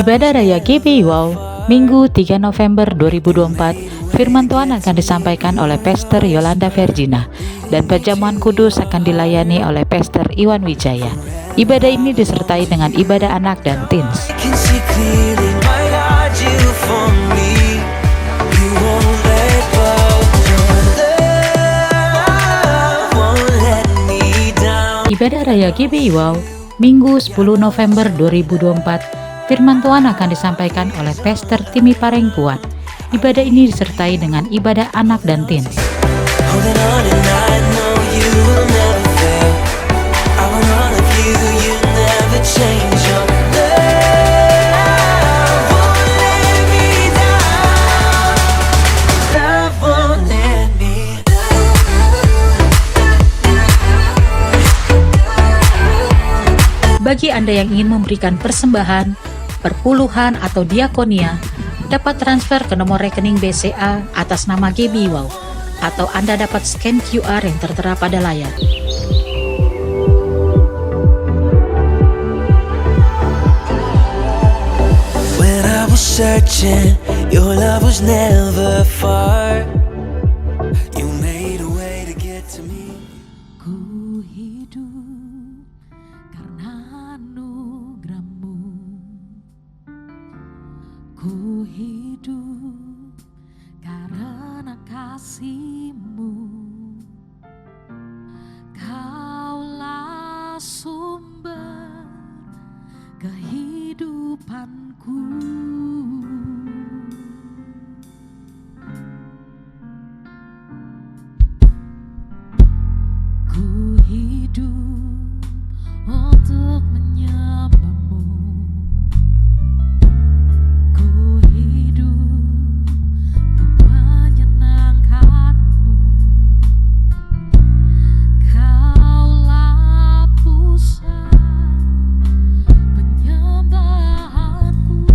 Ibadah Raya GBI Wow, Minggu 3 November 2024, firman Tuhan akan disampaikan oleh Pastor Yolanda Vergina dan perjamuan kudus akan dilayani oleh Pastor Iwan Wijaya. Ibadah ini disertai dengan ibadah anak dan teens. Ibadah Raya GBI Wow, Minggu 10 November 2024, firman Tuhan akan disampaikan oleh Pastor Timi Parengkuat. Ibadah ini disertai dengan ibadah anak dan teens. Bagi Anda yang ingin memberikan persembahan, perpuluhan atau diakonia, dapat transfer ke nomor rekening BCA atas nama GBI Wow, atau Anda dapat scan QR yang tertera pada layar. When I was searching, your love was never far. You made a way to get to me. Ku hidup karena anugerah-Mu. Ku hidup karena kasih-Mu. Kaulah sumber kehidupanku. Ku hidup untuk menyembah-Mu. Ku hidup untuk menyenangkan-Mu. Kaulah pusat penyembahanku.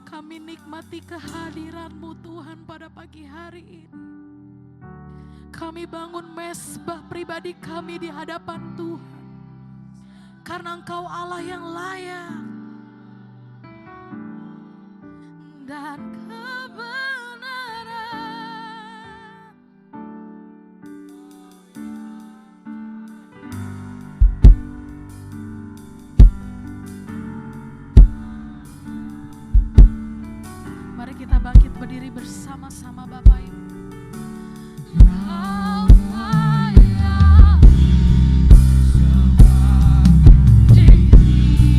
Kami nikmati kehadiran-Mu Tuhan pada pagi hari ini. Kami bangun mezbah pribadi kami di hadapan Tuhan. Karena Engkau Allah yang layak dan kebenaran. Mari kita bangkit berdiri bersama-sama Bapak Ibu. Kau layak ditinggikan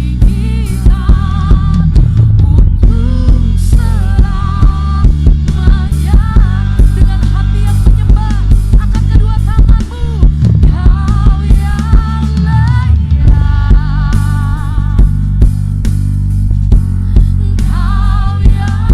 untuk selamanya. Dengan hati yang menyembah, angkat kedua tanganmu. Kau yang layak, Kau yang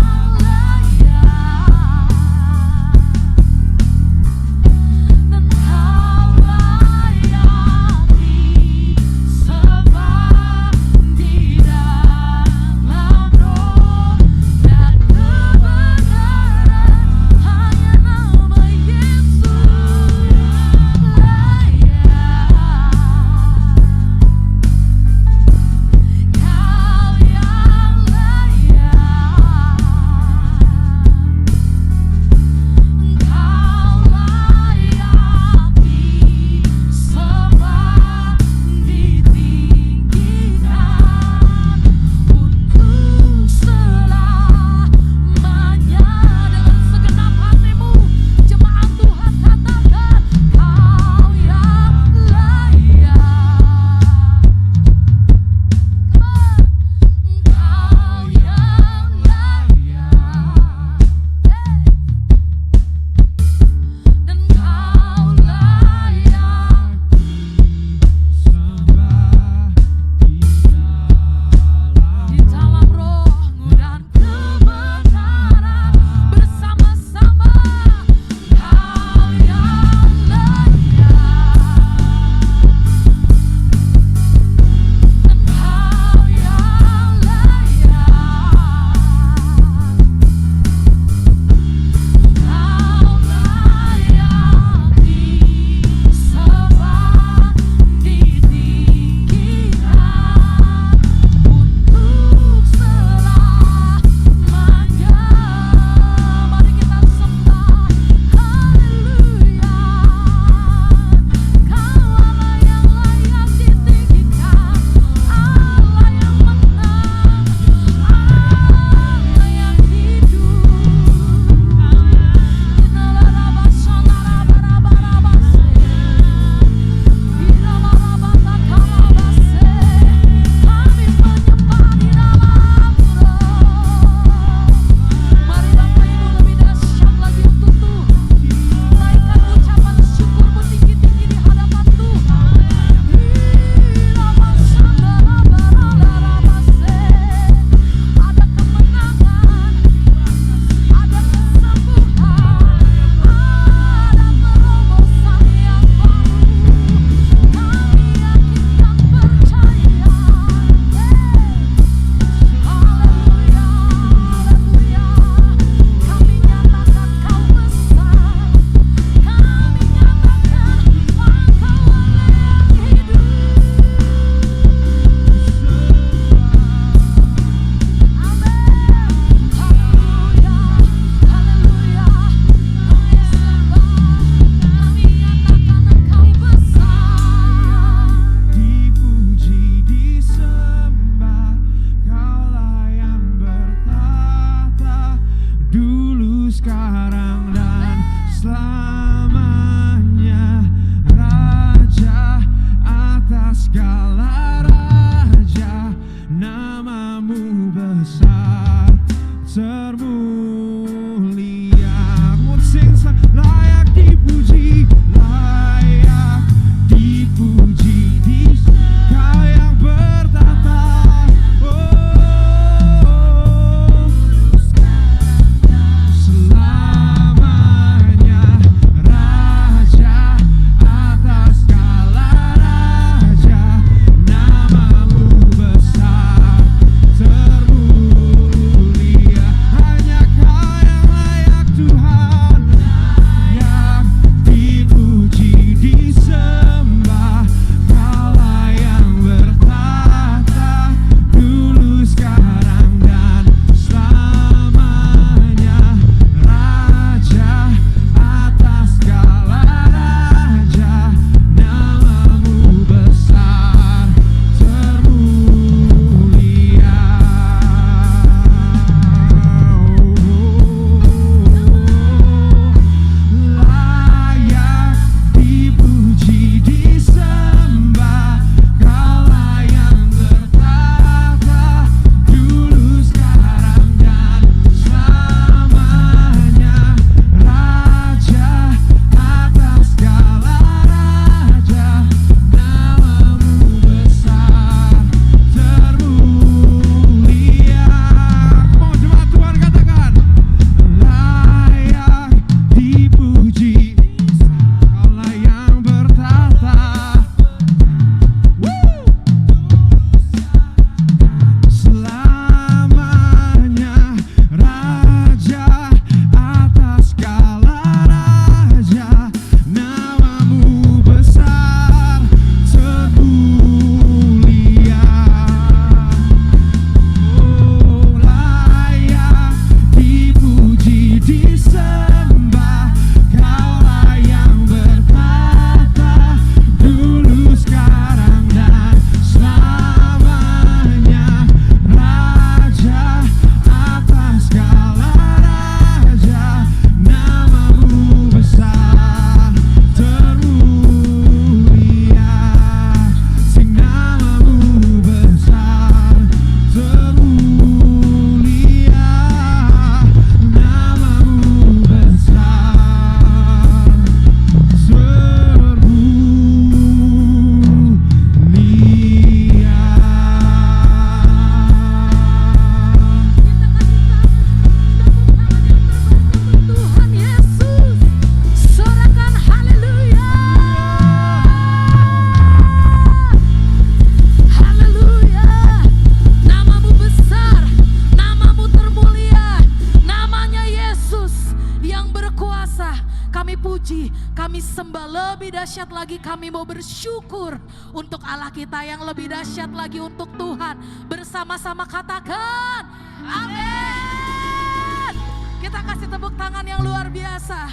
dahsyat lagi, kami mau bersyukur untuk Allah kita yang lebih dahsyat lagi, untuk Tuhan. Bersama-sama katakan amin. Kita kasih tepuk tangan yang luar biasa.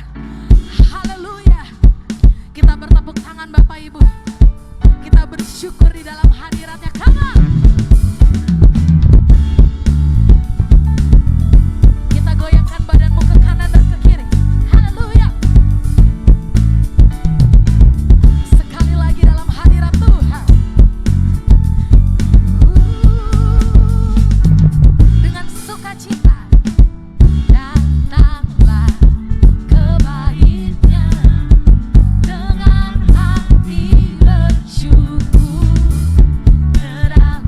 Haleluya. Kita bertepuk tangan Bapak Ibu. Kita bersyukur di dalam hadiratnya. Come on. Kita goyangkan badanmu ke kanan dan ke kiri. Haleluya. Sekali lagi dalam hadirat Tuhan. Dengan sukacita datanglah ke Bait-Nya, dengan hati bersyukur ke dalam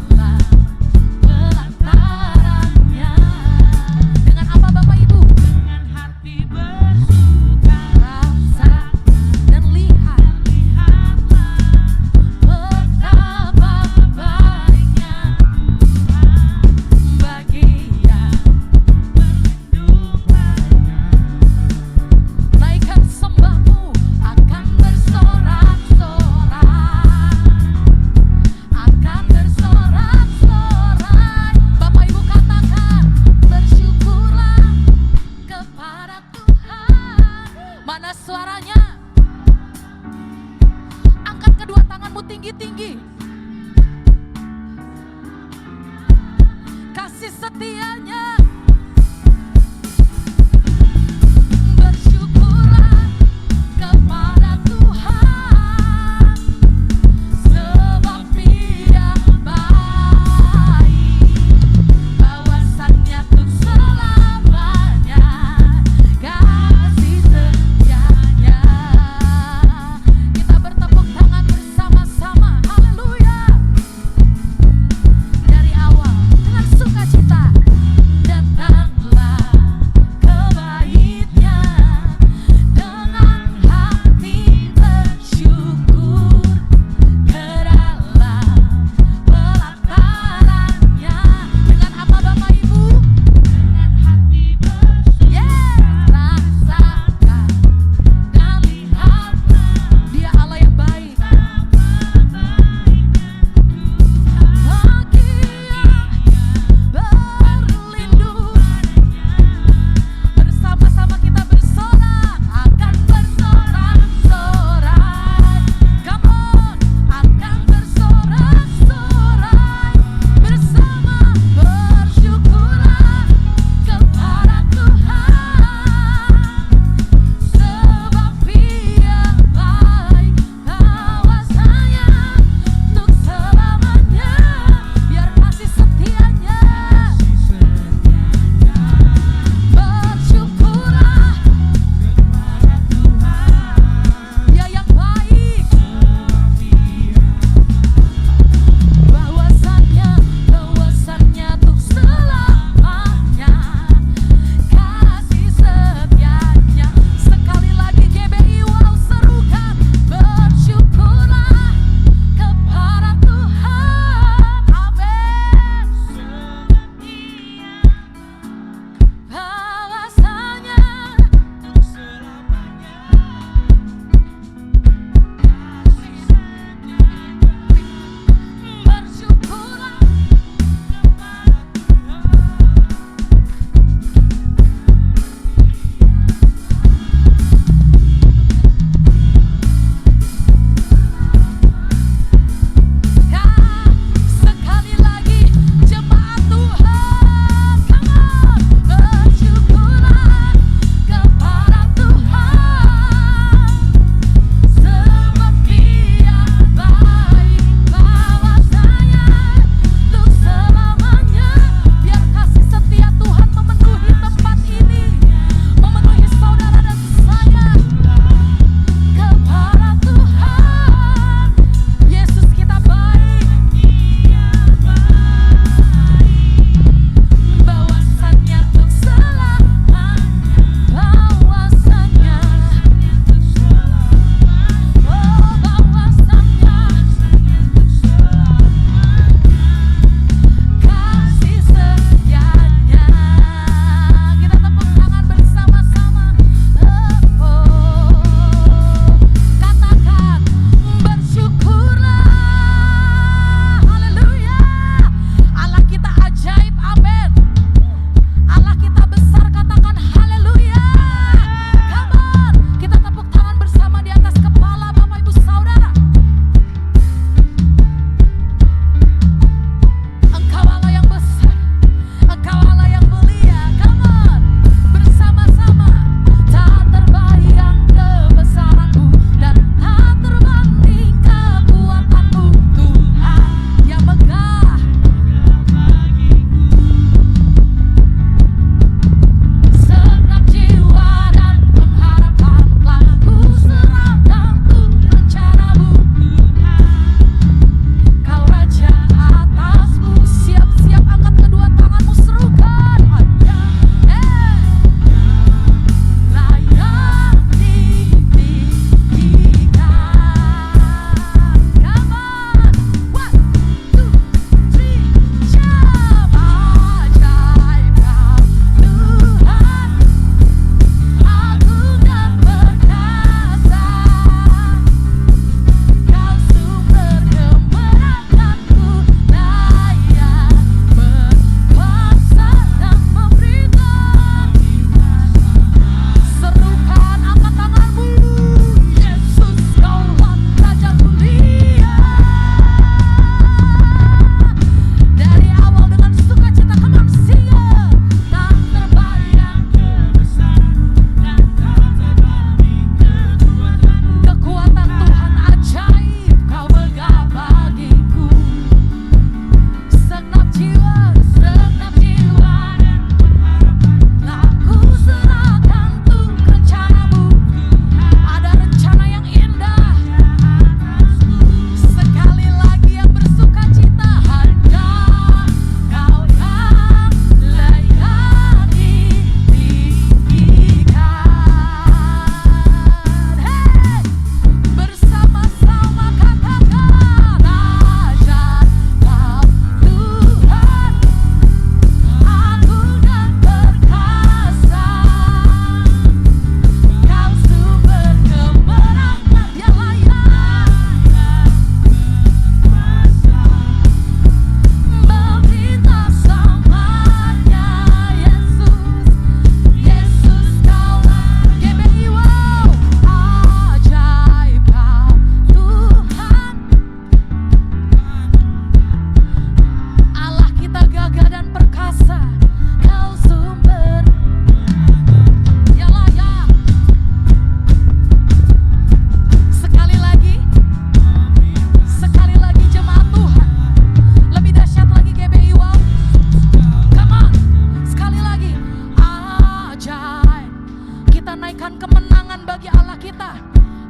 dan kemenangan bagi Allah kita.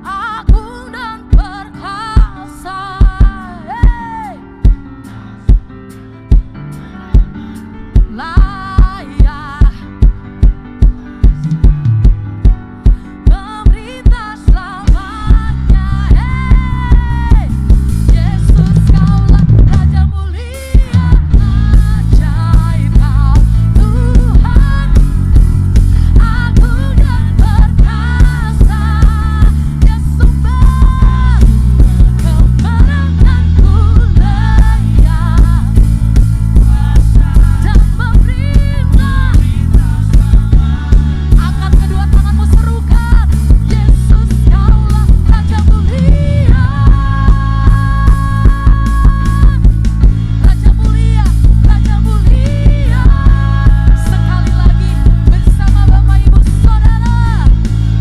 Agung dan perkasa. Hey. Layak pemerintah selamanya. Hey. Yesus kaulah Raja mulia, ajaib kau Tuhan. Agung dan perkasa, Dia sumber kemenanganku, layak dan memerintah. Angkat kedua tanganmu, serukan, Yesus kaulah Raja mulia. Raja mulia, Raja mulia. Sekali lagi bersama Bapak Ibu Saudara,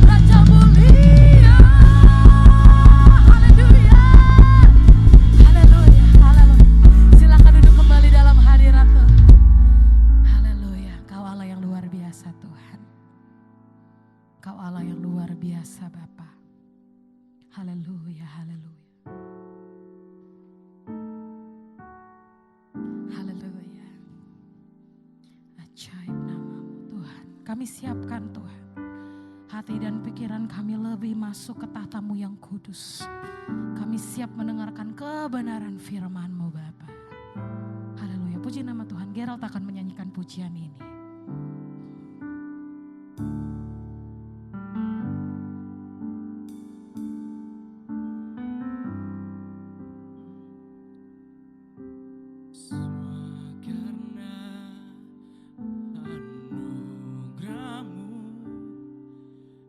Raja mulia. Haleluya. Haleluya, haleluya. Silakan duduk kembali dalam hadirat Tuhan. Haleluya, Kau Allah yang luar biasa Tuhan. Kau Allah yang luar biasa Bapa. Haleluya, haleluya. Haleluya. Ajaib namamu Tuhan. Kami siapkan Tuhan hati dan pikiran kami lebih masuk ke tahta-Mu yang kudus. Kami siap mendengarkan kebenaran firman-Mu Bapa. Haleluya. Puji nama Tuhan. Gerald akan menyanyikan pujian ini. Semua karena anugerah-Mu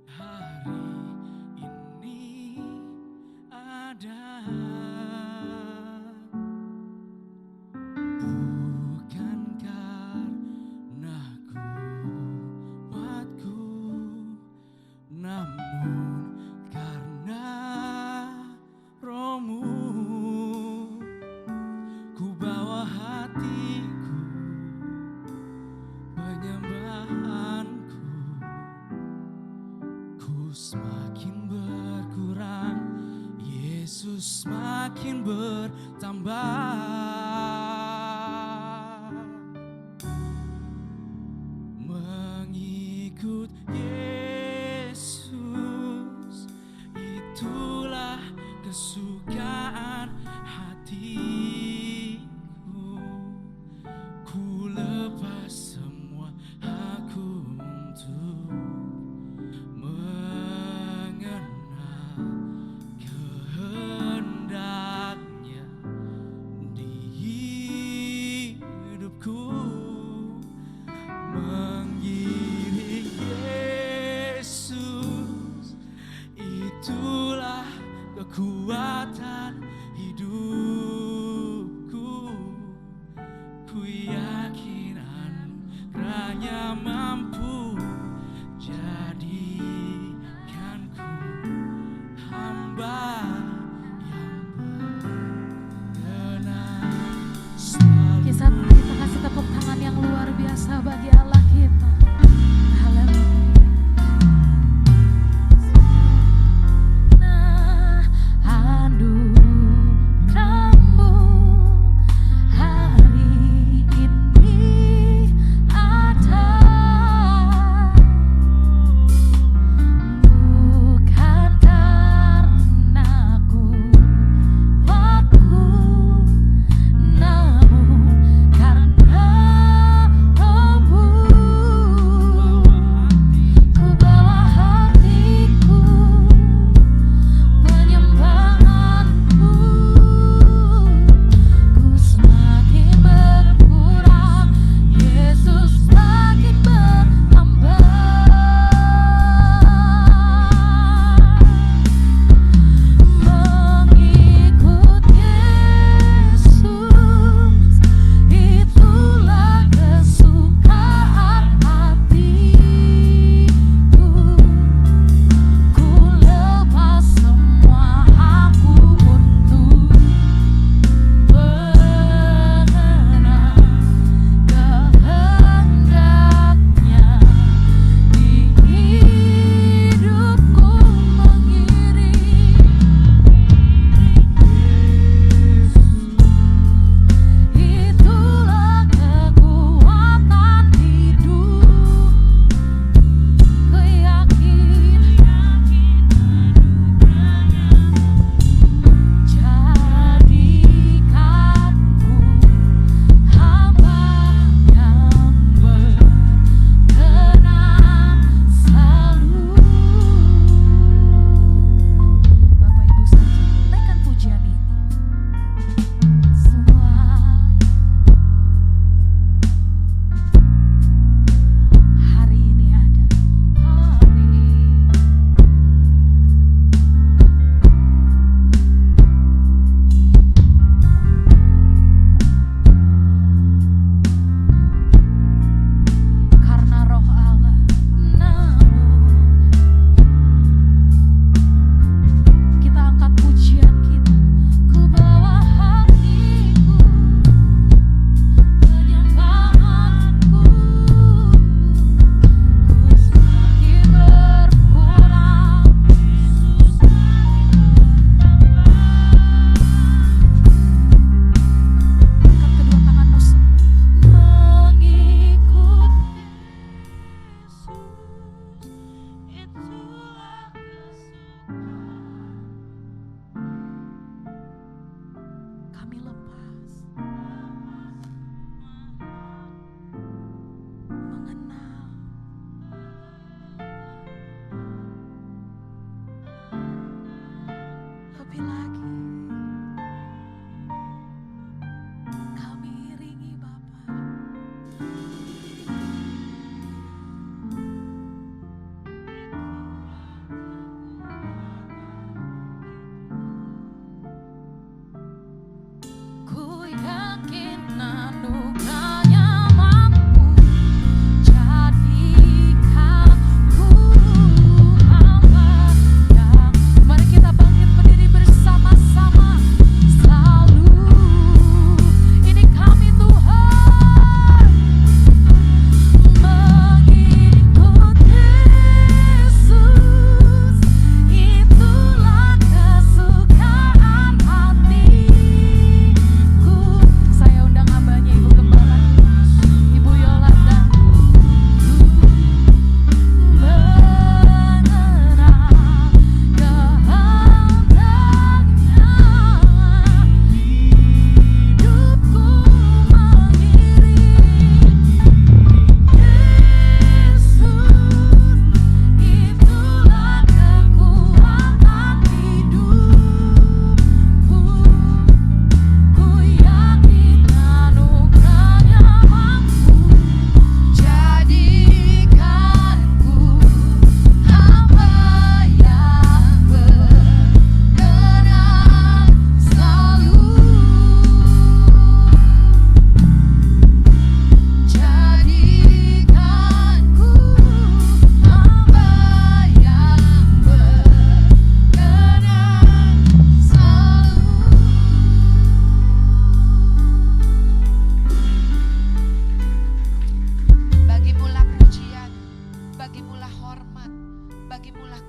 hari ini ada. Bukan karena kuatku, namun karena Roh-Mu. Ku bawa hatiku, penyembahanku, ku semakin berkurang, Yesus semakin bertambah. Mengikut Yesus, itulah kesukaan hatiku. Ku lepas semua aku untuk mengenal kehendaknya.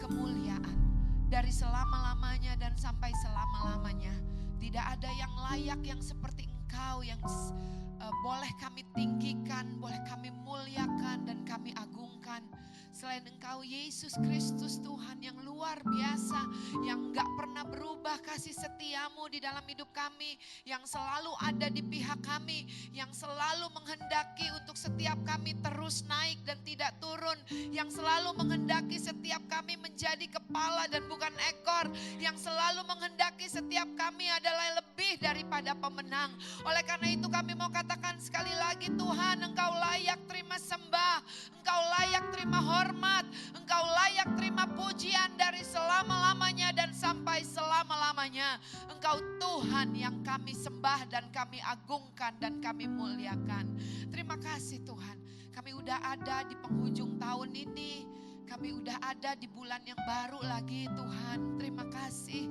kemuliaan dari selama-lamanya dan sampai selama-lamanya. Tidak ada yang layak yang seperti Engkau yang boleh kami tinggikan, boleh kami muliakan dan kami agungkan. Selain Engkau Yesus Kristus Tuhan yang luar biasa, yang gak pernah berubah kasih setiamu di dalam hidup kami, yang selalu ada di pihak kami, yang selalu menghendaki untuk setiap kami terus naik dan tidak turun, yang selalu menghendaki setiap kami menjadi kepala dan bukan ekor, yang selalu menghendaki setiap kami adalah lebih daripada pemenang. Oleh karena itu kami mau katakan sekali lagi, Tuhan Engkau layak terima sembah, Engkau layak terima hormat, Engkau layak terima pujian dari selama-lamanya dan sampai selama-lamanya. Engkau Tuhan yang kami sembah dan kami agungkan dan kami muliakan. Terima kasih Tuhan, kami udah ada di penghujung tahun ini, kami udah ada di bulan yang baru lagi Tuhan. Terima kasih.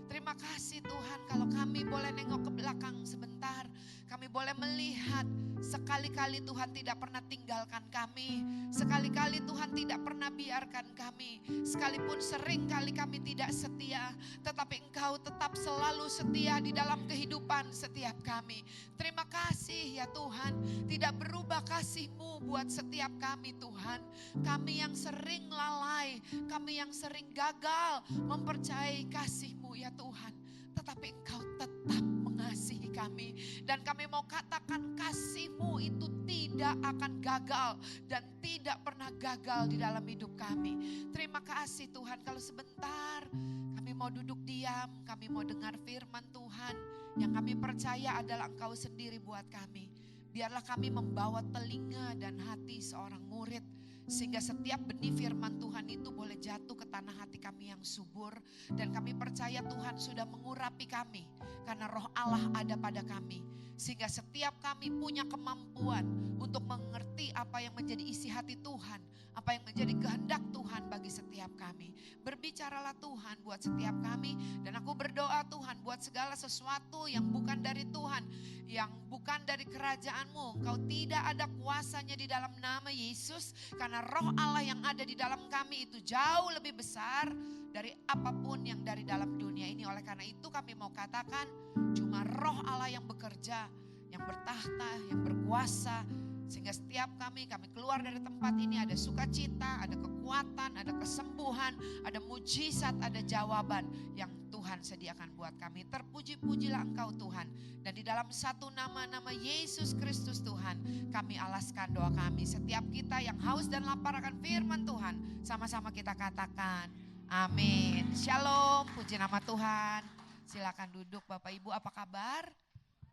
Terima kasih Tuhan, kalau kami boleh nengok ke belakang sebentar, kami boleh melihat sekali-kali Tuhan tidak pernah tinggalkan kami, sekali-kali Tuhan tidak pernah biarkan kami, sekalipun sering kali kami tidak setia, tetapi Engkau tetap selalu setia di dalam kehidupan setiap kami. Terima kasih ya Tuhan, tidak berubah kasih-Mu buat setiap kami Tuhan. Kami yang sering lalai, kami yang sering gagal mempercayai kasih-Mu ya Tuhan, tetapi Engkau tetap mengasihi kami. Dan kami mau katakan kasih-Mu itu tidak akan gagal dan tidak pernah gagal di dalam hidup kami. Terima kasih Tuhan, kalau sebentar kami mau duduk diam, kami mau dengar firman Tuhan. Yang kami percaya adalah Engkau sendiri buat kami. Biarlah kami membawa telinga dan hati seorang murid, sehingga setiap benih firman Tuhan itu boleh jatuh ke tanah hati kami yang subur. Dan kami percaya Tuhan sudah mengurapi kami, karena roh Allah ada pada kami. Sehingga setiap kami punya kemampuan untuk mengerti apa yang menjadi isi hati Tuhan, apa yang menjadi kehendak Tuhan bagi setiap kami. Berbicaralah Tuhan buat setiap kami, dan aku berdoa Tuhan buat segala sesuatu yang bukan dari Tuhan, yang bukan dari kerajaan-Mu, Engkau tidak ada kuasanya di dalam nama Yesus. Karena roh Allah yang ada di dalam kami itu jauh lebih besar dari apapun yang dari dalam dunia ini. Oleh karena itu kami mau katakan, cuma roh Allah yang bekerja, yang bertahta, yang berkuasa. Sehingga setiap kami keluar dari tempat ini ada sukacita, ada kekuatan, ada kesembuhan, ada mujizat, ada jawaban yang Tuhan sediakan buat kami. Terpuji-pujilah Engkau Tuhan. Dan di dalam satu nama Yesus Kristus Tuhan, kami alaskan doa kami. Setiap kita yang haus dan lapar akan firman Tuhan, sama-sama kita katakan amin. Shalom, puji nama Tuhan. Silakan duduk Bapak Ibu, apa kabar?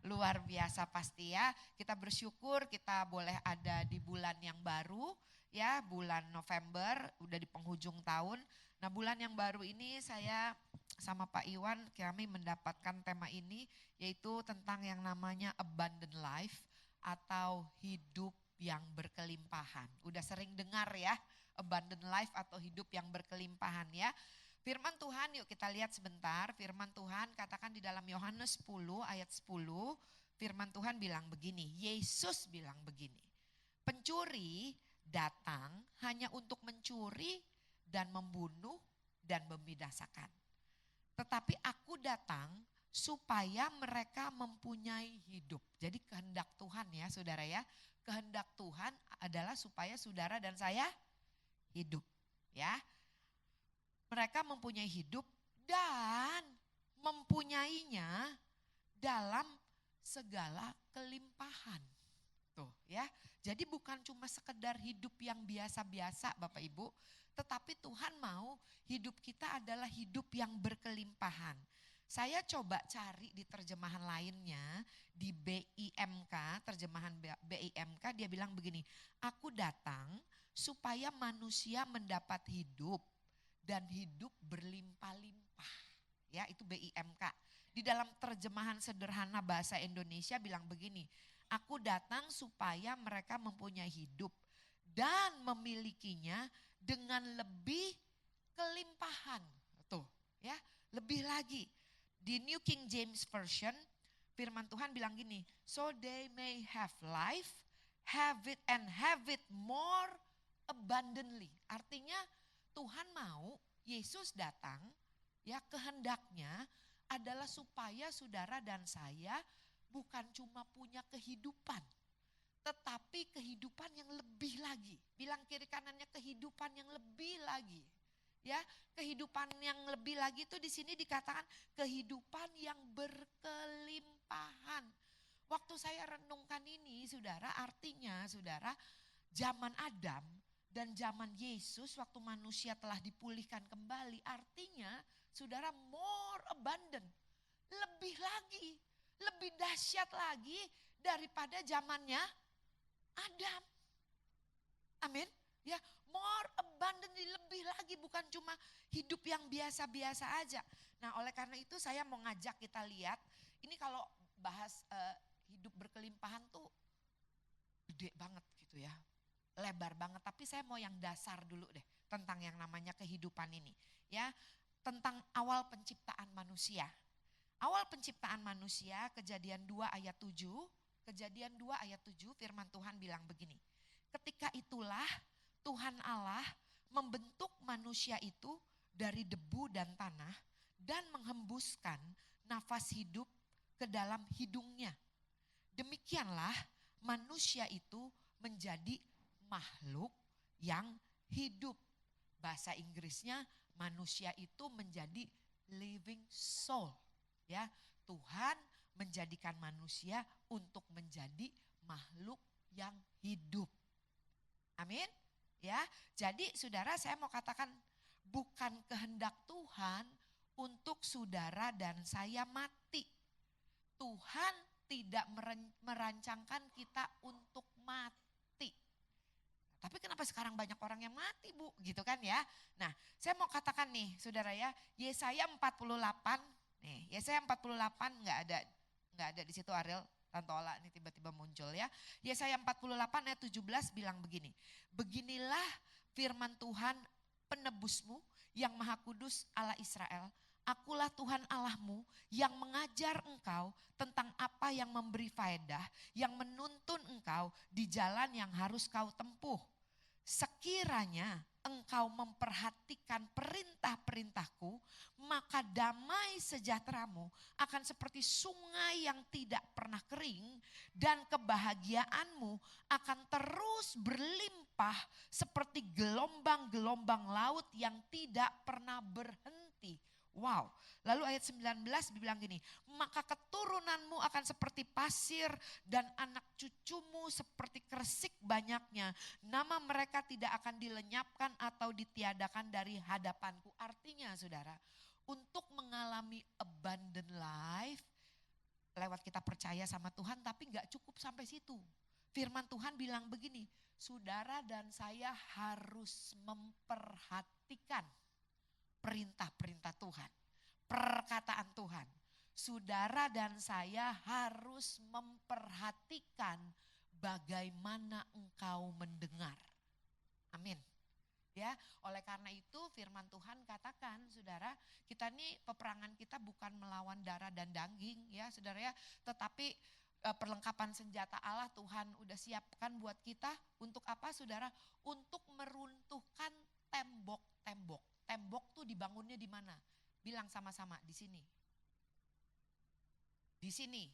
Luar biasa pasti ya. Kita bersyukur kita boleh ada di bulan yang baru ya, bulan November, udah di penghujung tahun. Nah bulan yang baru ini saya sama Pak Iwan kami mendapatkan tema ini, yaitu tentang yang namanya abundant life atau hidup yang berkelimpahan. Udah sering dengar ya, abundant life atau hidup yang berkelimpahan ya. Firman Tuhan yuk kita lihat sebentar, firman Tuhan katakan di dalam Yohanes 10 ayat 10, firman Tuhan bilang begini, Yesus bilang begini, pencuri datang hanya untuk mencuri dan membunuh dan membinasakan. Tetapi aku datang supaya mereka mempunyai hidup. Jadi kehendak Tuhan ya saudara ya, kehendak Tuhan adalah supaya saudara dan saya hidup ya. Mereka mempunyai hidup dan mempunyainya dalam segala kelimpahan. Tuh ya. Jadi bukan cuma sekedar hidup yang biasa-biasa Bapak Ibu, tetapi Tuhan mau hidup kita adalah hidup yang berkelimpahan. Saya coba cari di terjemahan lainnya, di BIMK, terjemahan BIMK dia bilang begini, aku datang supaya manusia mendapat hidup dan hidup berlimpah-limpah. Ya, itu BIMK. Di dalam terjemahan sederhana bahasa Indonesia bilang begini, aku datang supaya mereka mempunyai hidup dan memilikinya dengan lebih kelimpahan. Tuh, ya, lebih lagi. Di New King James Version, firman Tuhan bilang gini, so they may have life, have it more abundantly. Artinya Tuhan mau Yesus datang, ya kehendaknya adalah supaya saudara dan saya bukan cuma punya kehidupan, tetapi kehidupan yang lebih lagi. Bilang kiri kanannya kehidupan yang lebih lagi. Ya, kehidupan yang lebih lagi itu di sini dikatakan kehidupan yang berkelimpahan. Waktu saya renungkan ini, saudara, artinya saudara, zaman Adam dan zaman Yesus waktu manusia telah dipulihkan kembali, artinya saudara more abundant, lebih lagi, lebih dahsyat lagi daripada zamannya Adam. Amin. Ya, more abundantly, lebih lagi, bukan cuma hidup yang biasa-biasa aja. Nah, oleh karena itu saya mau ngajak kita lihat, ini kalau bahas hidup berkelimpahan tuh gede banget gitu ya. Lebar banget, tapi saya mau yang dasar dulu deh tentang yang namanya kehidupan ini. Ya, tentang awal penciptaan manusia. Awal penciptaan manusia, Kejadian 2 ayat 7, Kejadian 2 ayat 7 firman Tuhan bilang begini. Ketika itulah Tuhan Allah membentuk manusia itu dari debu dan tanah dan menghembuskan nafas hidup ke dalam hidungnya. Demikianlah manusia itu menjadi makhluk yang hidup. Bahasa Inggrisnya manusia itu menjadi living soul. Ya, Tuhan menjadikan manusia untuk menjadi makhluk yang hidup. Amin. Ya, jadi saudara saya mau katakan bukan kehendak Tuhan untuk saudara dan saya mati. Tuhan tidak merancangkan kita untuk mati. Tapi kenapa sekarang banyak orang yang mati, Bu? Gitu kan ya. Nah, saya mau katakan nih, saudara ya, Yesaya 48, nih, Yesaya 48 enggak ada di situ Ariel. Tante Ola ini tiba-tiba muncul ya. Yesaya 48 ayat 17 bilang begini. Beginilah firman Tuhan penebusmu yang maha kudus Allah Israel. Akulah Tuhan Allahmu yang mengajar engkau tentang apa yang memberi faedah, yang menuntun engkau di jalan yang harus kau tempuh. Sekiranya engkau memperhatikan perintah-perintahku, maka damai sejahteramu akan seperti sungai yang tidak pernah kering dan kebahagiaanmu akan terus berlimpah seperti gelombang-gelombang laut yang tidak pernah berhenti. Wow, lalu ayat 19 dibilang gini, maka keturunanmu akan seperti pasir dan anak cucumu seperti kersik banyaknya. Nama mereka tidak akan dilenyapkan atau ditiadakan dari hadapanku. Artinya saudara, untuk mengalami abundant life, lewat kita percaya sama Tuhan tapi gak cukup sampai situ. Firman Tuhan bilang begini, saudara dan saya harus memperhatikan perintah-perintah Tuhan, perkataan Tuhan. Saudara dan saya harus memperhatikan bagaimana engkau mendengar. Amin. Ya, oleh karena itu firman Tuhan katakan, saudara, kita nih peperangan kita bukan melawan darah dan daging ya, saudara ya, tetapi perlengkapan senjata Allah Tuhan udah siapkan buat kita untuk apa, saudara? Untuk meruntuhkan tembok-tembok. Tembok tuh dibangunnya di mana? Bilang sama-sama, di sini. Di sini.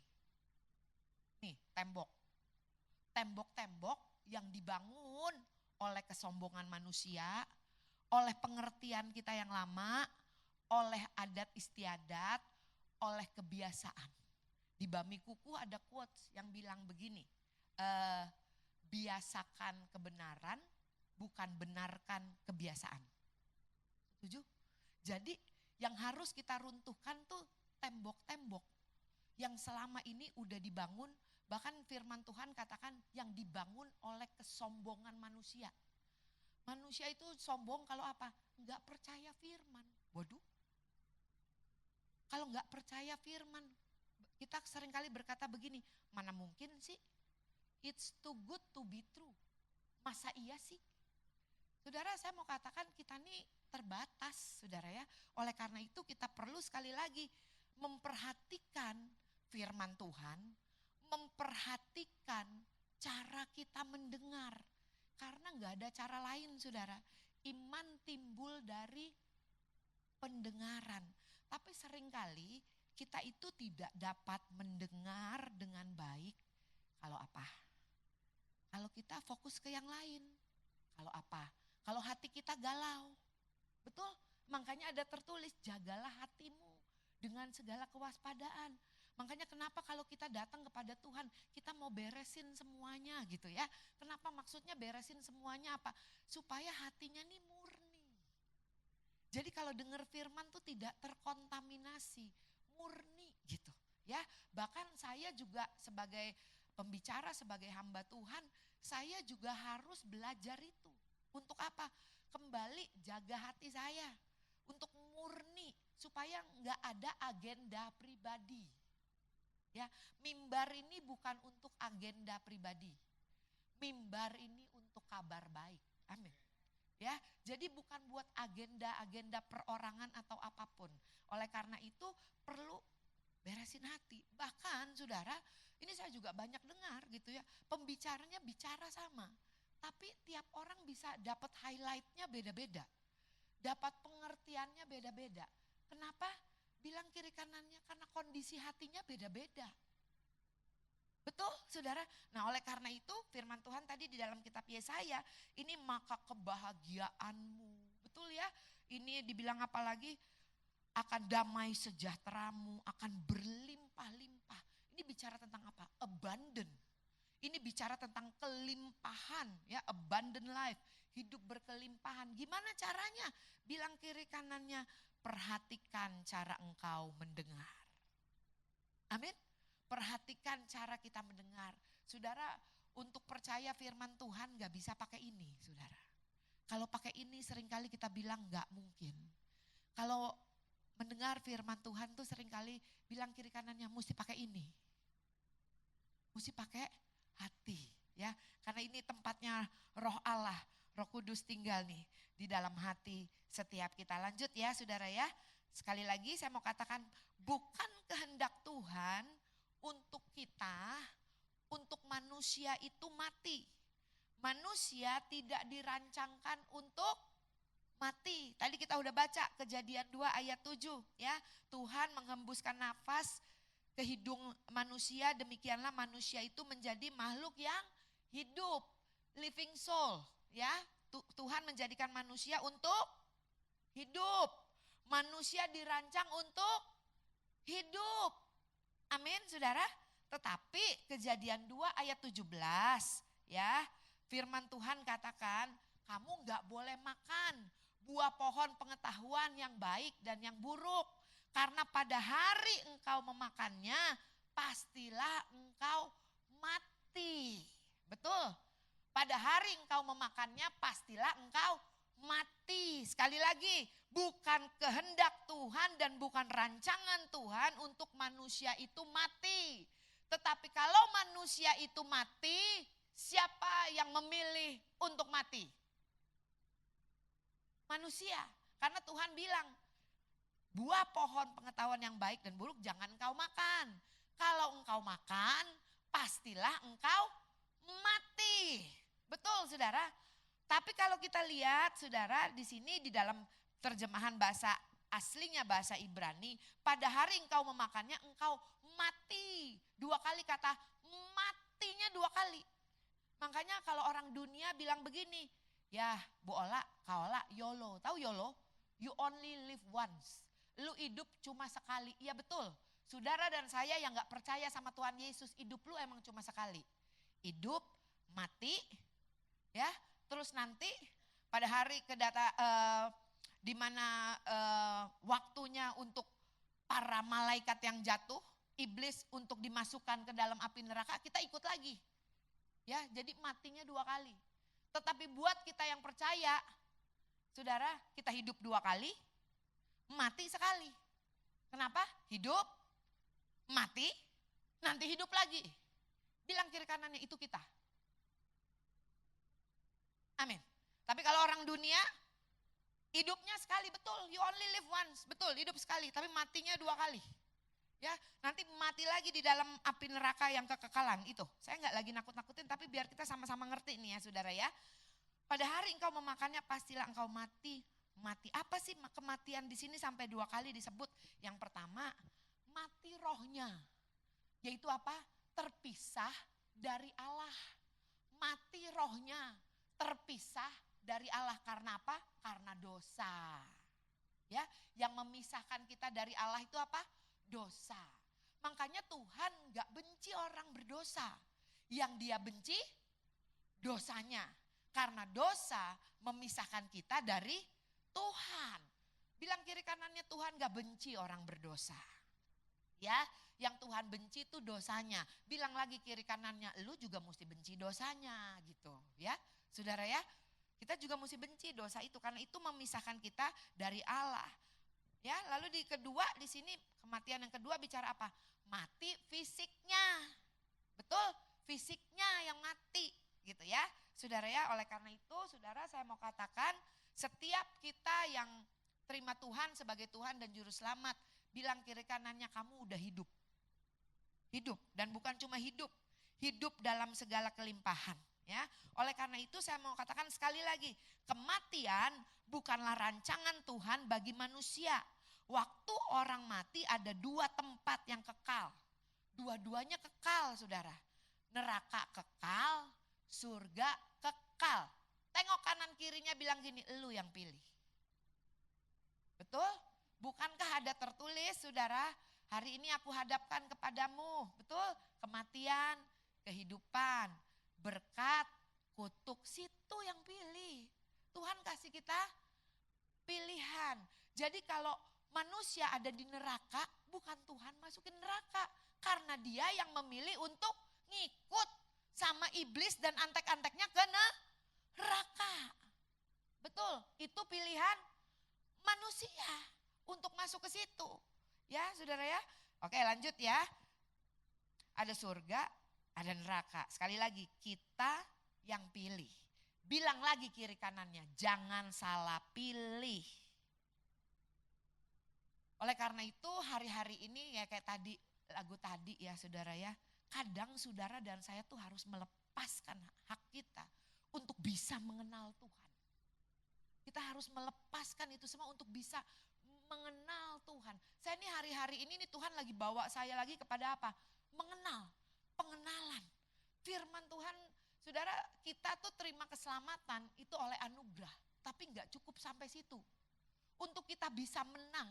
Nih, tembok. Tembok-tembok yang dibangun oleh kesombongan manusia, oleh pengertian kita yang lama, oleh adat istiadat, oleh kebiasaan. Di Bami Kuku ada quotes yang bilang begini, biasakan kebenaran, bukan benarkan kebiasaan. Setuju? Jadi yang harus kita runtuhkan tuh tembok-tembok yang selama ini udah dibangun, bahkan firman Tuhan katakan yang dibangun oleh kesombongan manusia. Manusia itu sombong kalau apa? Enggak percaya firman. Waduh. Kalau enggak percaya firman, kita seringkali berkata begini, mana mungkin sih? It's too good to be true. Masa iya sih? Saudara, saya mau katakan kita nih terbatas, saudara ya. Oleh karena itu kita perlu sekali lagi memperhatikan firman Tuhan, memperhatikan cara kita mendengar. Karena gak ada cara lain, saudara. Iman timbul dari pendengaran. Tapi seringkali kita itu tidak dapat mendengar dengan baik. Kalau apa? Kalau kita fokus ke yang lain. Kalau apa? Kalau hati kita galau. Betul? Makanya ada tertulis, jagalah hatimu dengan segala kewaspadaan. Makanya kenapa kalau kita datang kepada Tuhan, kita mau beresin semuanya gitu ya. Kenapa maksudnya beresin semuanya apa? Supaya hatinya nih murni. Jadi kalau dengar firman tuh tidak terkontaminasi, murni gitu ya. Bahkan saya juga sebagai pembicara, sebagai hamba Tuhan, saya juga harus belajar itu. Untuk apa? Kembali jaga hati saya. Untuk murni, supaya nggak ada agenda pribadi. Ya, mimbar ini bukan untuk agenda pribadi. Mimbar ini untuk kabar baik. Amin. Ya, jadi bukan buat agenda-agenda perorangan atau apapun. Oleh karena itu perlu beresin hati. Bahkan saudara, ini saya juga banyak dengar gitu ya. Pembicaranya bicara sama. Tapi tiap orang bisa dapat highlightnya beda-beda. Dapat pengertiannya beda-beda. Kenapa? Bilang kiri kanannya karena kondisi hatinya beda-beda. Betul saudara? Nah oleh karena itu firman Tuhan tadi di dalam kitab Yesaya, ini maka kebahagiaanmu. Betul ya? Ini dibilang apa lagi? Akan damai sejahteramu, akan berlimpah-limpah. Ini bicara tentang apa? Abundant. Ini bicara tentang kelimpahan, ya, abundant life, hidup berkelimpahan. Gimana caranya? Bilang kiri kanannya, perhatikan cara engkau mendengar. Amin. Perhatikan cara kita mendengar. Saudara, untuk percaya firman Tuhan gak bisa pakai ini, saudara. Kalau pakai ini seringkali kita bilang gak mungkin. Kalau mendengar firman Tuhan tuh seringkali bilang kiri kanannya mesti pakai ini. Mesti pakai hati, ya. Karena ini tempatnya Roh Allah, Roh Kudus tinggal nih di dalam hati setiap kita. Lanjut ya saudara ya. Sekali lagi saya mau katakan, bukan kehendak Tuhan untuk kita, untuk manusia itu mati. Manusia tidak dirancangkan untuk mati. Tadi kita udah baca Kejadian 2 ayat 7 ya. Tuhan menghembuskan nafas ke hidung manusia, demikianlah manusia itu menjadi makhluk yang hidup, living soul ya. Tuhan menjadikan manusia untuk hidup. Manusia dirancang untuk hidup. Amin saudara. Tetapi Kejadian 2 ayat 17 ya, firman Tuhan katakan kamu gak boleh makan buah pohon pengetahuan yang baik dan yang buruk. Karena pada hari engkau memakannya, pastilah engkau mati. Betul? Pada hari engkau memakannya, pastilah engkau mati. Sekali lagi, bukan kehendak Tuhan dan bukan rancangan Tuhan untuk manusia itu mati. Tetapi kalau manusia itu mati, siapa yang memilih untuk mati? Manusia. Karena Tuhan bilang, buah pohon pengetahuan yang baik dan buruk jangan engkau makan. Kalau engkau makan, pastilah engkau mati. Betul saudara? Tapi kalau kita lihat saudara di sini di dalam terjemahan bahasa aslinya bahasa Ibrani, pada hari engkau memakannya engkau mati. 2 kali kata matinya 2 kali. Makanya kalau orang dunia bilang begini, ya Bu Ola, Kaola, YOLO. Tahu YOLO? You only live once. Lu hidup cuma sekali. Iya betul. Saudara dan saya yang gak percaya sama Tuhan Yesus, hidup lu emang cuma sekali. Hidup, mati, ya. Terus nanti pada hari di mana waktunya untuk para malaikat yang jatuh, iblis untuk dimasukkan ke dalam api neraka, kita ikut lagi. Ya, jadi matinya 2 kali. Tetapi buat kita yang percaya, saudara, kita hidup 2 kali, mati sekali. Kenapa? Hidup, mati, nanti hidup lagi. Bilang kiri kanannya, itu kita. Amin. Tapi kalau orang dunia, hidupnya sekali, betul, you only live once, betul, hidup sekali, tapi matinya 2 kali. Ya, nanti mati lagi di dalam api neraka yang kekekalan itu. Saya nggak lagi nakut-nakutin, tapi biar kita sama-sama ngerti nih ya saudara ya. Pada hari engkau memakannya pastilah engkau mati. Mati. Apa sih kematian di sini sampai 2 kali disebut? Yang pertama, mati rohnya. Yaitu apa? Terpisah dari Allah. Mati rohnya, terpisah dari Allah. Karena apa? Karena dosa. Ya, yang memisahkan kita dari Allah itu apa? Dosa. Makanya Tuhan gak benci orang berdosa. Yang dia benci dosanya. Karena dosa memisahkan kita dari Tuhan. Bilang kiri kanannya, Tuhan gak benci orang berdosa. Ya, yang Tuhan benci itu dosanya. Bilang lagi kiri kanannya, lu juga mesti benci dosanya gitu ya. Saudara ya, kita juga mesti benci dosa itu karena itu memisahkan kita dari Allah. Ya, lalu di kedua di sini kematian yang kedua bicara apa? Mati fisiknya. Betul? Fisiknya yang mati gitu ya. Saudara ya, oleh karena itu saudara saya mau katakan setiap kita yang terima Tuhan sebagai Tuhan dan Juru Selamat, bilang kiri kanannya kamu udah hidup. Hidup dan bukan cuma hidup, hidup dalam segala kelimpahan. Ya, oleh karena itu saya mau katakan sekali lagi, kematian bukanlah rancangan Tuhan bagi manusia. Waktu orang mati ada 2 tempat yang kekal. Dua-duanya kekal saudara. Neraka kekal, surga kekal. Tengok kanan kirinya bilang gini, elu yang pilih. Betul? Bukankah ada tertulis saudara, hari ini aku hadapkan kepadamu. Betul? Kematian, kehidupan, berkat, kutuk, situ yang pilih. Tuhan kasih kita pilihan. Jadi kalau manusia ada di neraka, bukan Tuhan masukin neraka. Karena dia yang memilih untuk ngikut sama iblis dan antek-anteknya ke neraka. Betul, itu pilihan manusia untuk masuk ke situ. Ya saudara ya. Oke lanjut ya. Ada surga, ada neraka. Sekali lagi kita yang pilih. Bilang lagi kiri kanannya, jangan salah pilih. Oleh karena itu hari-hari ini ya kayak tadi lagu tadi ya saudara ya. Kadang saudara dan saya tuh harus melepaskan hak kita untuk bisa mengenal Tuhan. Kita harus melepaskan itu semua untuk bisa mengenal Tuhan. Saya ini hari-hari ini nih Tuhan lagi bawa saya lagi kepada apa? Mengenal, pengenalan. Firman Tuhan, saudara kita tuh terima keselamatan itu oleh anugerah. Tapi gak cukup sampai situ. Untuk kita bisa menang,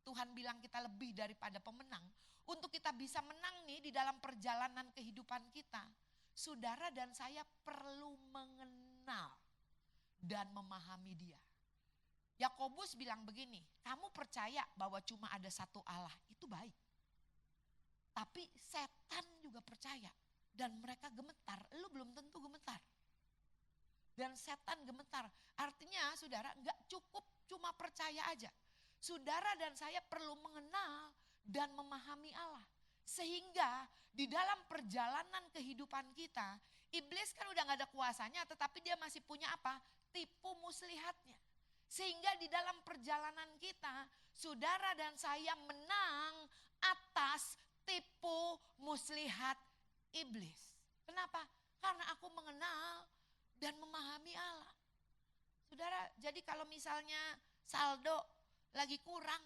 Tuhan bilang kita lebih daripada pemenang. Untuk kita bisa menang nih di dalam perjalanan kehidupan kita. Saudara dan saya perlu mengenal dan memahami Dia. Yakobus bilang begini, kamu percaya bahwa cuma ada satu Allah, itu baik. Tapi setan juga percaya dan mereka gemetar, lu belum tentu gemetar. Dan setan gemetar, artinya saudara gak cukup cuma percaya aja. Saudara dan saya perlu mengenal dan memahami Allah. Sehingga di dalam perjalanan kehidupan kita, iblis kan udah gak ada kuasanya tetapi dia masih punya apa? Tipu muslihatnya. Sehingga di dalam perjalanan kita, saudara dan saya menang atas tipu muslihat iblis. Kenapa? Karena aku mengenal dan memahami Allah. Saudara, jadi kalau misalnya saldo lagi kurang,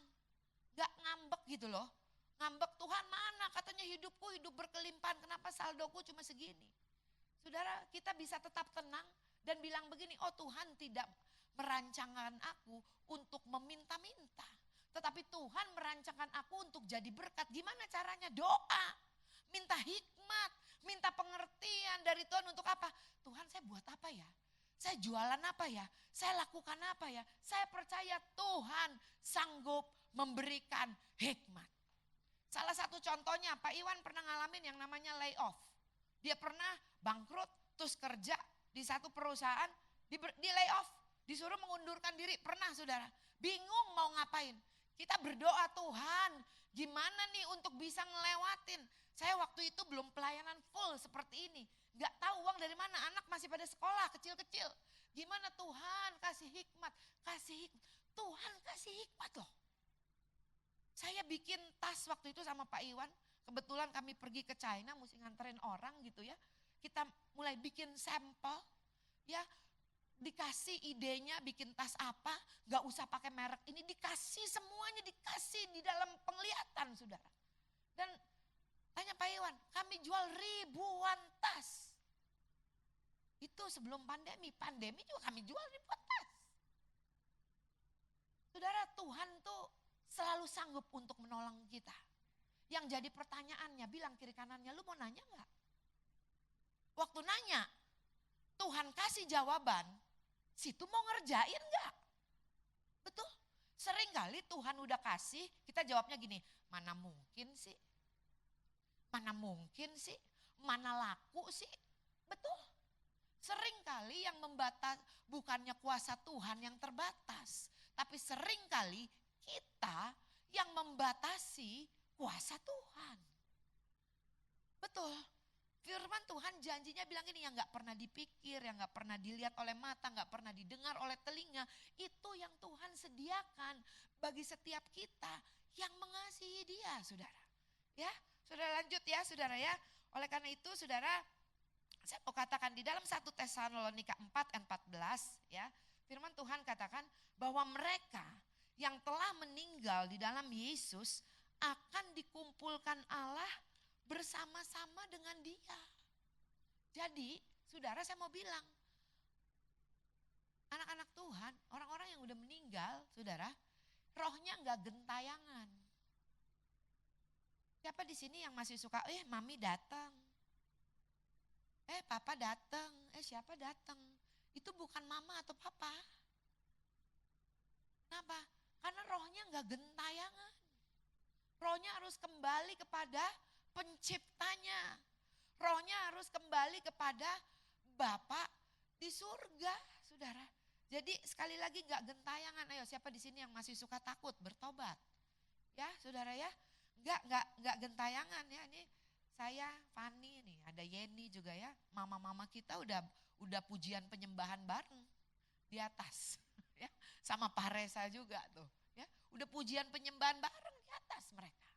gak ngambek gitu loh. Ngambek, Tuhan mana katanya hidupku hidup berkelimpahan, kenapa saldoku cuma segini. Saudara, kita bisa tetap tenang dan bilang begini, oh Tuhan tidak merancangkan aku untuk meminta-minta. Tetapi Tuhan merancangkan aku untuk jadi berkat. Gimana caranya? Doa, minta hikmat, minta pengertian dari Tuhan untuk apa? Tuhan saya buat apa ya? Saya jualan apa ya? Saya lakukan apa ya? Saya percaya Tuhan sanggup memberikan hikmat. Salah satu contohnya Pak Iwan pernah ngalamin yang namanya layoff. Dia pernah bangkrut terus kerja di satu perusahaan di layoff. Disuruh mengundurkan diri, pernah saudara. Bingung mau ngapain. Kita berdoa Tuhan gimana nih untuk bisa ngelewatin. Saya waktu itu belum pelayanan full seperti ini. Gak tahu uang dari mana, anak masih pada sekolah kecil-kecil. Gimana Tuhan kasih hikmat, Tuhan kasih hikmat loh. Saya bikin tas waktu itu sama Pak Iwan. Kebetulan kami pergi ke China, mesti nganterin orang gitu ya. Kita mulai bikin sampel ya. dikasih idenya bikin tas apa, gak usah pakai merek ini, dikasih semuanya, dikasih di dalam penglihatan saudara. Dan tanya Pak Iwan, kami jual ribuan tas. Itu sebelum pandemi, pandemi juga kami jual ribuan tas. Saudara, Tuhan tuh selalu sanggup untuk menolong kita. Yang jadi pertanyaannya, bilang kiri kanannya, lu mau nanya gak? Waktu nanya, Tuhan kasih jawaban, situ mau ngerjain gak? Betul? Sering kali Tuhan udah kasih, kita jawabnya gini, mana mungkin sih? Mana mungkin sih? Mana laku sih? Betul? Sering kali yang membatas, bukannya kuasa Tuhan yang terbatas. Tapi sering kali kita yang membatasi kuasa Tuhan. Betul? Firman Tuhan janjinya bilang ini yang gak pernah dipikir, yang gak pernah dilihat oleh mata, gak pernah didengar oleh telinga. Itu yang Tuhan sediakan bagi setiap kita yang mengasihi dia, saudara. Ya, saudara lanjut ya, saudara ya. Oleh karena itu, saudara, saya mau katakan di dalam 1 Tesalonika 4 ayat 14 ya. Firman Tuhan katakan bahwa mereka yang telah meninggal di dalam Yesus akan dikumpulkan Allah bersama-sama dengan dia. Jadi saudara saya mau bilang, anak-anak Tuhan, orang-orang yang udah meninggal saudara, rohnya gak gentayangan. Siapa di sini yang masih suka, mami datang, papa datang, siapa datang. Itu bukan mama atau papa. Kenapa? Karena rohnya gak gentayangan. Rohnya harus kembali kepada penciptanya. Rohnya harus kembali kepada Bapa di surga, saudara. Jadi sekali lagi gak gentayangan. Ayo siapa di sini yang masih suka takut bertobat? Ya saudara ya. Gak gentayangan ya. Ini saya, Fani nih, ada Yeni juga ya. Mama-mama kita udah pujian penyembahan bareng di atas. Ya, sama Pak Reza juga tuh. Ya, udah pujian penyembahan bareng di atas mereka.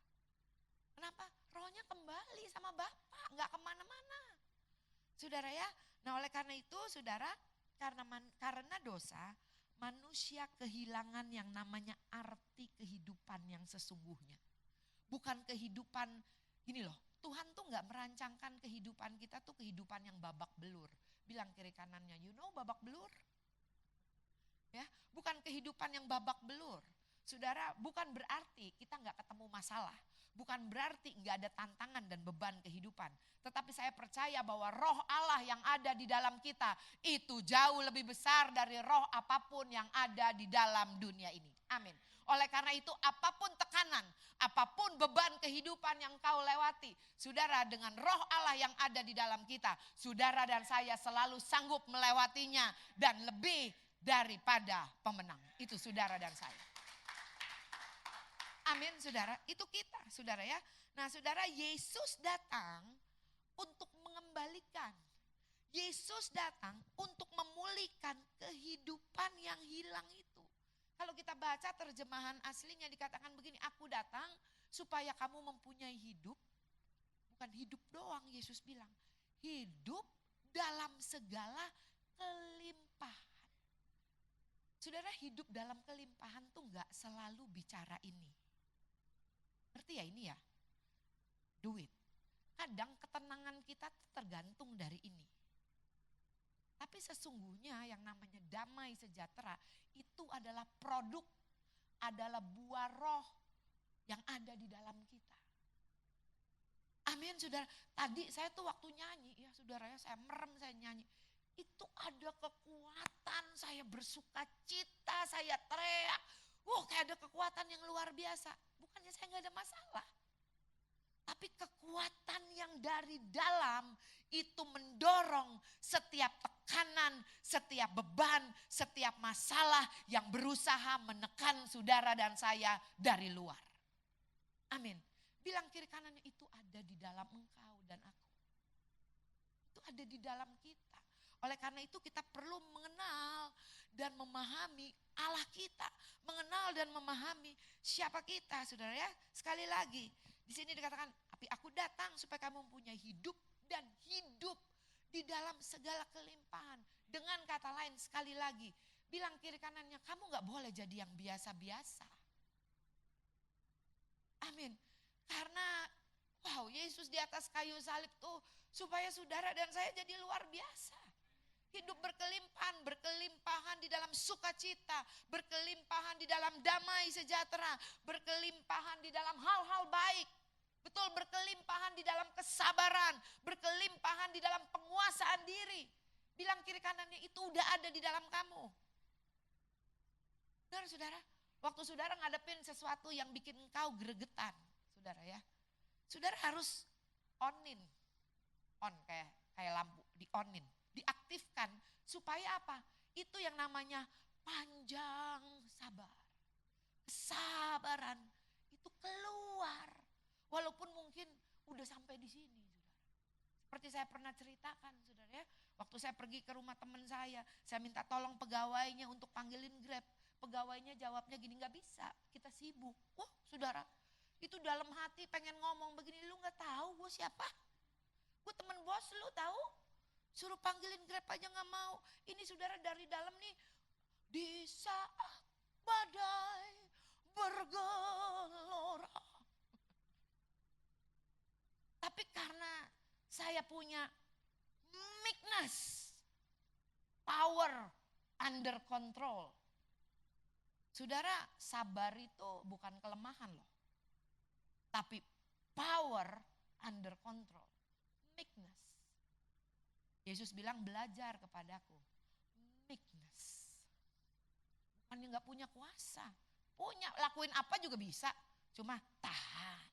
Kenapa? Rohnya kembali sama Bapak, nggak kemana-mana. Saudara ya, nah oleh karena itu saudara, karena dosa, manusia kehilangan yang namanya arti kehidupan yang sesungguhnya. Bukan kehidupan, gini loh, Tuhan tuh nggak merancangkan kehidupan kita tuh kehidupan yang babak belur. Bilang kiri kanannya, you know babak belur? Ya, bukan kehidupan yang babak belur. Saudara, bukan berarti kita nggak ketemu masalah. Bukan berarti nggak ada tantangan dan beban kehidupan. Tetapi saya percaya bahwa roh Allah yang ada di dalam kita itu jauh lebih besar dari roh apapun yang ada di dalam dunia ini. Amin. Oleh karena itu apapun tekanan, apapun beban kehidupan yang kau lewati. Saudara, dengan roh Allah yang ada di dalam kita, saudara dan saya selalu sanggup melewatinya dan lebih daripada pemenang. Itu saudara dan saya. Amin saudara, itu kita saudara ya. Nah saudara, Yesus datang untuk mengembalikan. Yesus datang untuk memulihkan kehidupan yang hilang itu. Kalau kita baca terjemahan aslinya dikatakan begini, aku datang supaya kamu mempunyai hidup. Bukan hidup doang, Yesus bilang. Hidup dalam segala kelimpahan. Saudara, hidup dalam kelimpahan tuh gak selalu bicara ini. Ngerti ya ini ya? Duit. Kadang ketenangan kita tergantung dari ini. Tapi sesungguhnya yang namanya damai sejahtera itu adalah produk, adalah buah roh yang ada di dalam kita. Amin saudara. Tadi saya tuh waktu nyanyi, ya saudara ya, saya merem, saya nyanyi. Itu ada kekuatan, saya bersuka cita, saya teriak. Kayak ada kekuatan yang luar biasa. Bukannya saya gak ada masalah. Tapi kekuatan yang dari dalam itu mendorong setiap tekanan, setiap beban, setiap masalah yang berusaha menekan saudara dan saya dari luar. Amin. Bilang kiri kanannya, itu ada di dalam engkau dan aku. Itu ada di dalam kita. Oleh karena itu kita perlu mengenal dan memahami Allah kita. Mengenal dan memahami siapa kita, saudara ya. Sekali lagi, di sini dikatakan, tapi aku datang supaya kamu mempunyai hidup dan hidup di dalam segala kelimpahan. Dengan kata lain sekali lagi, bilang kiri kanannya, kamu gak boleh jadi yang biasa-biasa. Amin. Karena wow, Yesus di atas kayu salib tuh supaya saudara dan saya jadi luar biasa. Hidup berkelimpahan, berkelimpahan di dalam sukacita, berkelimpahan di dalam damai sejahtera, berkelimpahan di dalam hal-hal baik. Betul, berkelimpahan di dalam kesabaran, berkelimpahan di dalam penguasaan diri. Bilang kiri kanannya, itu udah ada di dalam kamu. Benar saudara, waktu saudara ngadepin sesuatu yang bikin engkau gregetan, saudara ya. Saudara harus on kayak lampu, di-onin, diaktifkan supaya apa? Itu yang namanya panjang sabar. Kesabaran itu keluar. Walaupun mungkin udah sampai di sini, saudara. Seperti saya pernah ceritakan, saudara ya. Waktu saya pergi ke rumah teman saya minta tolong pegawainya untuk panggilin Grab. Pegawainya jawabnya gini, gak bisa, kita sibuk. Wah saudara, itu dalam hati pengen ngomong begini, lu gak tahu gue siapa? Gue temen bos lu tahu? Suruh panggilin Grab aja gak mau. Ini saudara dari dalam nih, di saat badai bergelora. Tapi karena saya punya meekness, power under control. Saudara, sabar itu bukan kelemahan loh. Tapi power under control. Meekness. Yesus bilang belajar kepadaku. Meekness. Bukannya gak punya kuasa. Punya, lakuin apa juga bisa. Cuma tahan.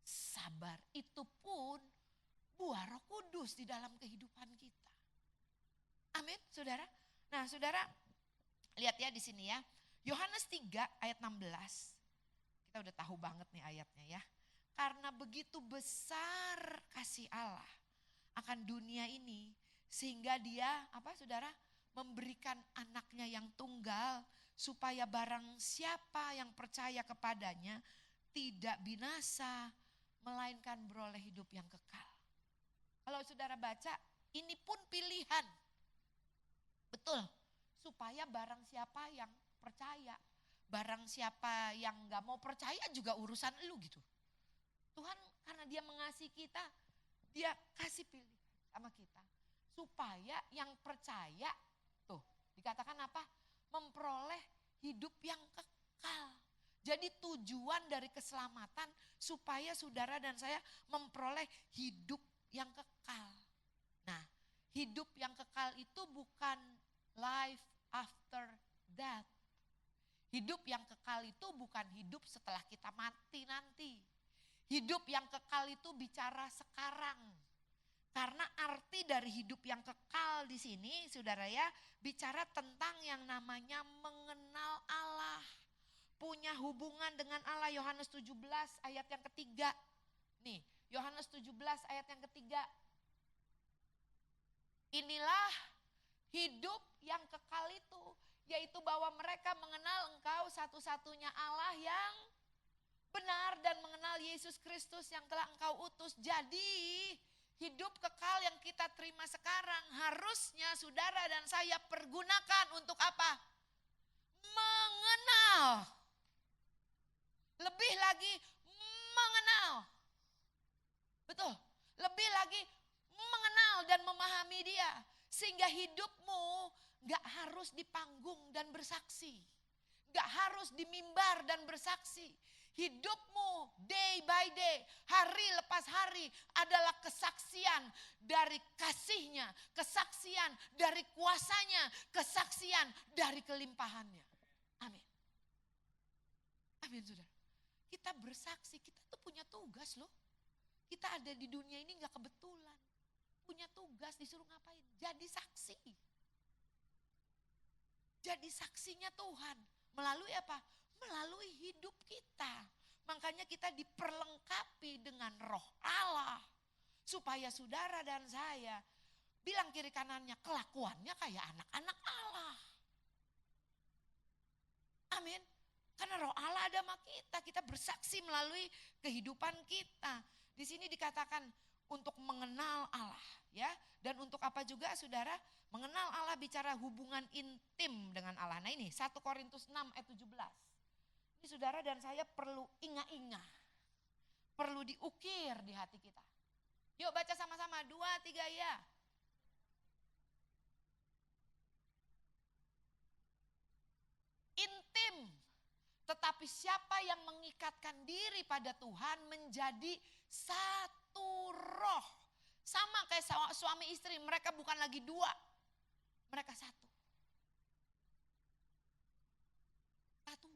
Sabar itu pun buah Roh Kudus di dalam kehidupan kita. Amin, saudara. Nah, saudara, lihat ya di sini ya. Yohanes 3 ayat 16. Kita udah tahu banget nih ayatnya ya. Karena begitu besar kasih Allah akan dunia ini sehingga dia apa saudara memberikan anaknya yang tunggal supaya barang siapa yang percaya kepadanya tidak binasa melainkan beroleh hidup yang kekal. Kalau saudara baca, ini pun pilihan. Betul, supaya barang siapa yang percaya, barang siapa yang gak mau percaya juga urusan lu gitu. Tuhan karena dia mengasihi kita, dia kasih pilihan sama kita. Supaya yang percaya, tuh dikatakan apa? Memperoleh hidup yang kekal. Jadi tujuan dari keselamatan supaya saudara dan saya memperoleh hidup yang kekal. Nah, hidup yang kekal itu bukan life after death. Hidup yang kekal itu bukan hidup setelah kita mati nanti. Hidup yang kekal itu bicara sekarang. Karena arti dari hidup yang kekal di sini, saudara ya, bicara tentang yang namanya mengenal Allah. Punya hubungan dengan Allah. Yohanes 17 ayat yang ketiga. Nih, Yohanes 17 ayat yang ketiga. Inilah hidup yang kekal itu, yaitu bahwa mereka mengenal Engkau satu-satunya Allah yang benar dan mengenal Yesus Kristus yang telah Engkau utus. Jadi hidup kekal yang kita terima sekarang harusnya saudara dan saya pergunakan untuk apa? Mengenal. Lebih lagi mengenal. Betul, lebih lagi mengenal dan memahami dia. Sehingga hidupmu gak harus di panggung dan bersaksi. Gak harus di mimbar dan bersaksi. Hidupmu day by day, hari lepas hari adalah kesaksian dari kasihnya, kesaksian dari kuasanya, kesaksian dari kelimpahannya. Amin. Amin saudara. Kita bersaksi, kita tuh punya tugas loh. Kita ada di dunia ini gak kebetulan. Punya tugas, disuruh ngapain? Jadi saksi. Jadi saksinya Tuhan. Melalui apa? Melalui hidup kita. Makanya kita diperlengkapi dengan Roh Allah. Supaya saudara dan saya bilang kiri kanannya kelakuannya kayak anak-anak Allah. Amin. Karena Roh Allah ada sama kita bersaksi melalui kehidupan kita. Di sini dikatakan untuk mengenal Allah ya. Dan untuk apa juga saudara? Mengenal Allah bicara hubungan intim dengan Allah. Nah ini 1 Korintus 6 ayat 17. Ini saudara dan saya perlu ingat-ingat. Perlu diukir di hati kita. Yuk baca sama-sama 2, 3 ya. Intim. Tetapi siapa yang mengikatkan diri pada Tuhan menjadi satu roh. Sama kayak suami istri, mereka bukan lagi 2. Mereka satu. Satu.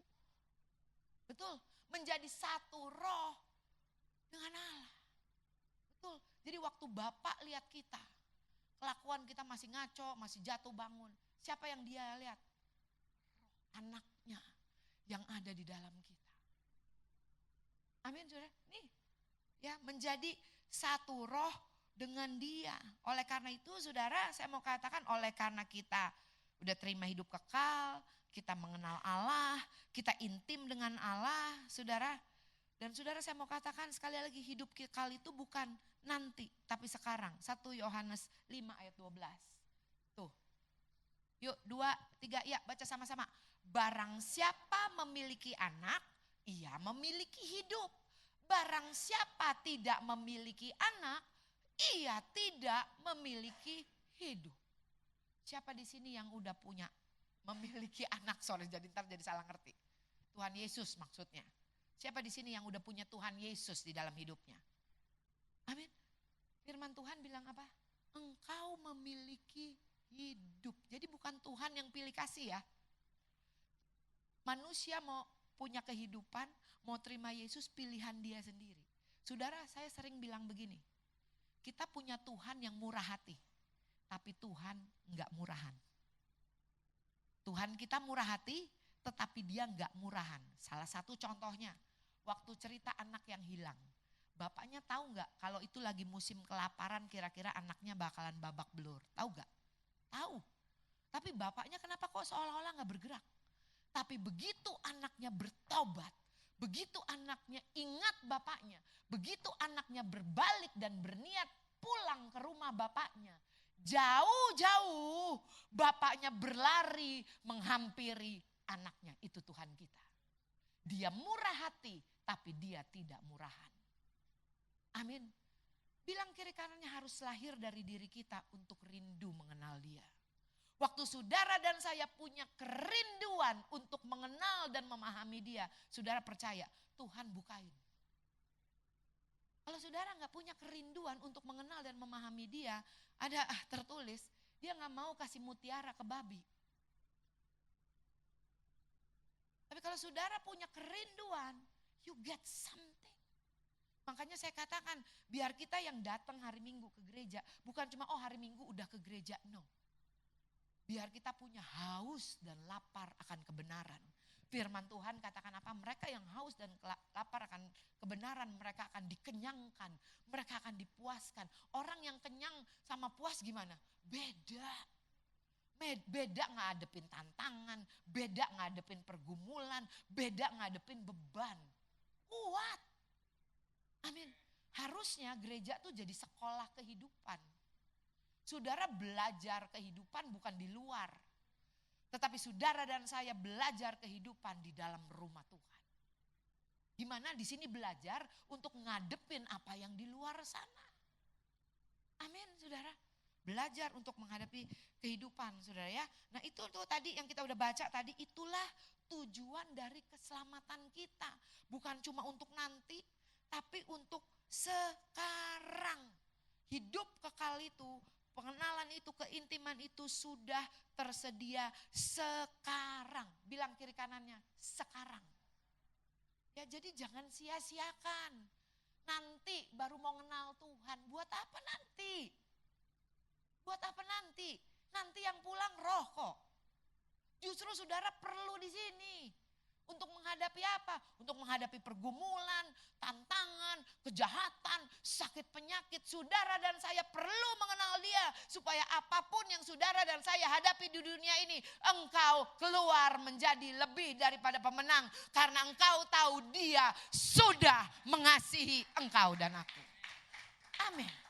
Betul, menjadi satu roh dengan Allah. Betul, jadi waktu Bapak lihat kita, kelakuan kita masih ngaco, masih jatuh bangun. Siapa yang dia lihat? Anaknya yang ada di dalam kita. Amin saudara. Nih ya, menjadi satu roh dengan dia. Oleh karena itu saudara, saya mau katakan oleh karena kita udah terima hidup kekal, kita mengenal Allah, kita intim dengan Allah saudara. Dan saudara saya mau katakan sekali lagi, hidup kekal itu bukan nanti tapi sekarang. 1 Yohanes 5 ayat 12. Tuh. Yuk 2, 3 ya baca sama-sama. Barang siapa memiliki anak, ia memiliki hidup. Barang siapa tidak memiliki anak, ia tidak memiliki hidup. Siapa di sini yang udah punya memiliki anak? Sorry, ntar jadi salah ngerti. Tuhan Yesus maksudnya. Siapa di sini yang udah punya Tuhan Yesus di dalam hidupnya? Amin. Firman Tuhan bilang apa? Engkau memiliki hidup. Jadi bukan Tuhan yang pilih kasih ya. Manusia mau punya kehidupan, mau terima Yesus, pilihan dia sendiri. Saudara, saya sering bilang begini. Kita punya Tuhan yang murah hati, tapi Tuhan enggak murahan. Tuhan kita murah hati, tetapi dia enggak murahan. Salah satu contohnya, waktu cerita anak yang hilang. Bapaknya tahu enggak kalau itu lagi musim kelaparan, kira-kira anaknya bakalan babak belur. Tahu enggak? Tahu. Tapi bapaknya kenapa kok seolah-olah enggak bergerak? Tapi begitu anaknya bertobat, begitu anaknya ingat bapaknya, begitu anaknya berbalik dan berniat pulang ke rumah bapaknya, jauh-jauh bapaknya berlari menghampiri anaknya. Itu Tuhan kita. Dia murah hati, tapi dia tidak murahan. Amin. Bilang kiri kanannya, harus lahir dari diri kita untuk rindu mengenal dia. Waktu saudara dan saya punya kerinduan untuk mengenal dan memahami dia, saudara percaya Tuhan bukain. Kalau saudara gak punya kerinduan untuk mengenal dan memahami dia, ada tertulis dia gak mau kasih mutiara ke babi. Tapi kalau saudara punya kerinduan, you get something. Makanya saya katakan biar kita yang datang hari Minggu ke gereja, bukan cuma hari Minggu udah ke gereja, no. Biar kita punya haus dan lapar akan kebenaran. Firman Tuhan katakan apa? Mereka yang haus dan lapar akan kebenaran, mereka akan dikenyangkan, mereka akan dipuaskan. Orang yang kenyang sama puas gimana? Beda. Beda ngadepin tantangan, beda ngadepin pergumulan, beda ngadepin beban. Kuat. Amin. Harusnya gereja tuh jadi sekolah kehidupan. Saudara belajar kehidupan bukan di luar. Tetapi saudara dan saya belajar kehidupan di dalam rumah Tuhan. Gimana di sini belajar untuk ngadepin apa yang di luar sana. Amin saudara. Belajar untuk menghadapi kehidupan saudara ya. Nah itu tuh tadi yang kita udah baca tadi, itulah tujuan dari keselamatan kita. Bukan cuma untuk nanti, tapi untuk sekarang. Hidup kekal itu, pengenalan itu, keintiman itu sudah tersedia sekarang. Bilang kiri kanannya, sekarang. Ya jadi jangan sia-siakan. Nanti baru mau kenal Tuhan. Buat apa nanti? Buat apa nanti? Nanti yang pulang roh kok. Justru saudara perlu di sini. Untuk menghadapi apa? Untuk menghadapi pergumulan, tantangan, kejahatan, sakit penyakit. Saudara dan saya perlu mengenal dia. Supaya apapun yang saudara dan saya hadapi di dunia ini, engkau keluar menjadi lebih daripada pemenang. Karena engkau tahu dia sudah mengasihi engkau dan aku. Amin.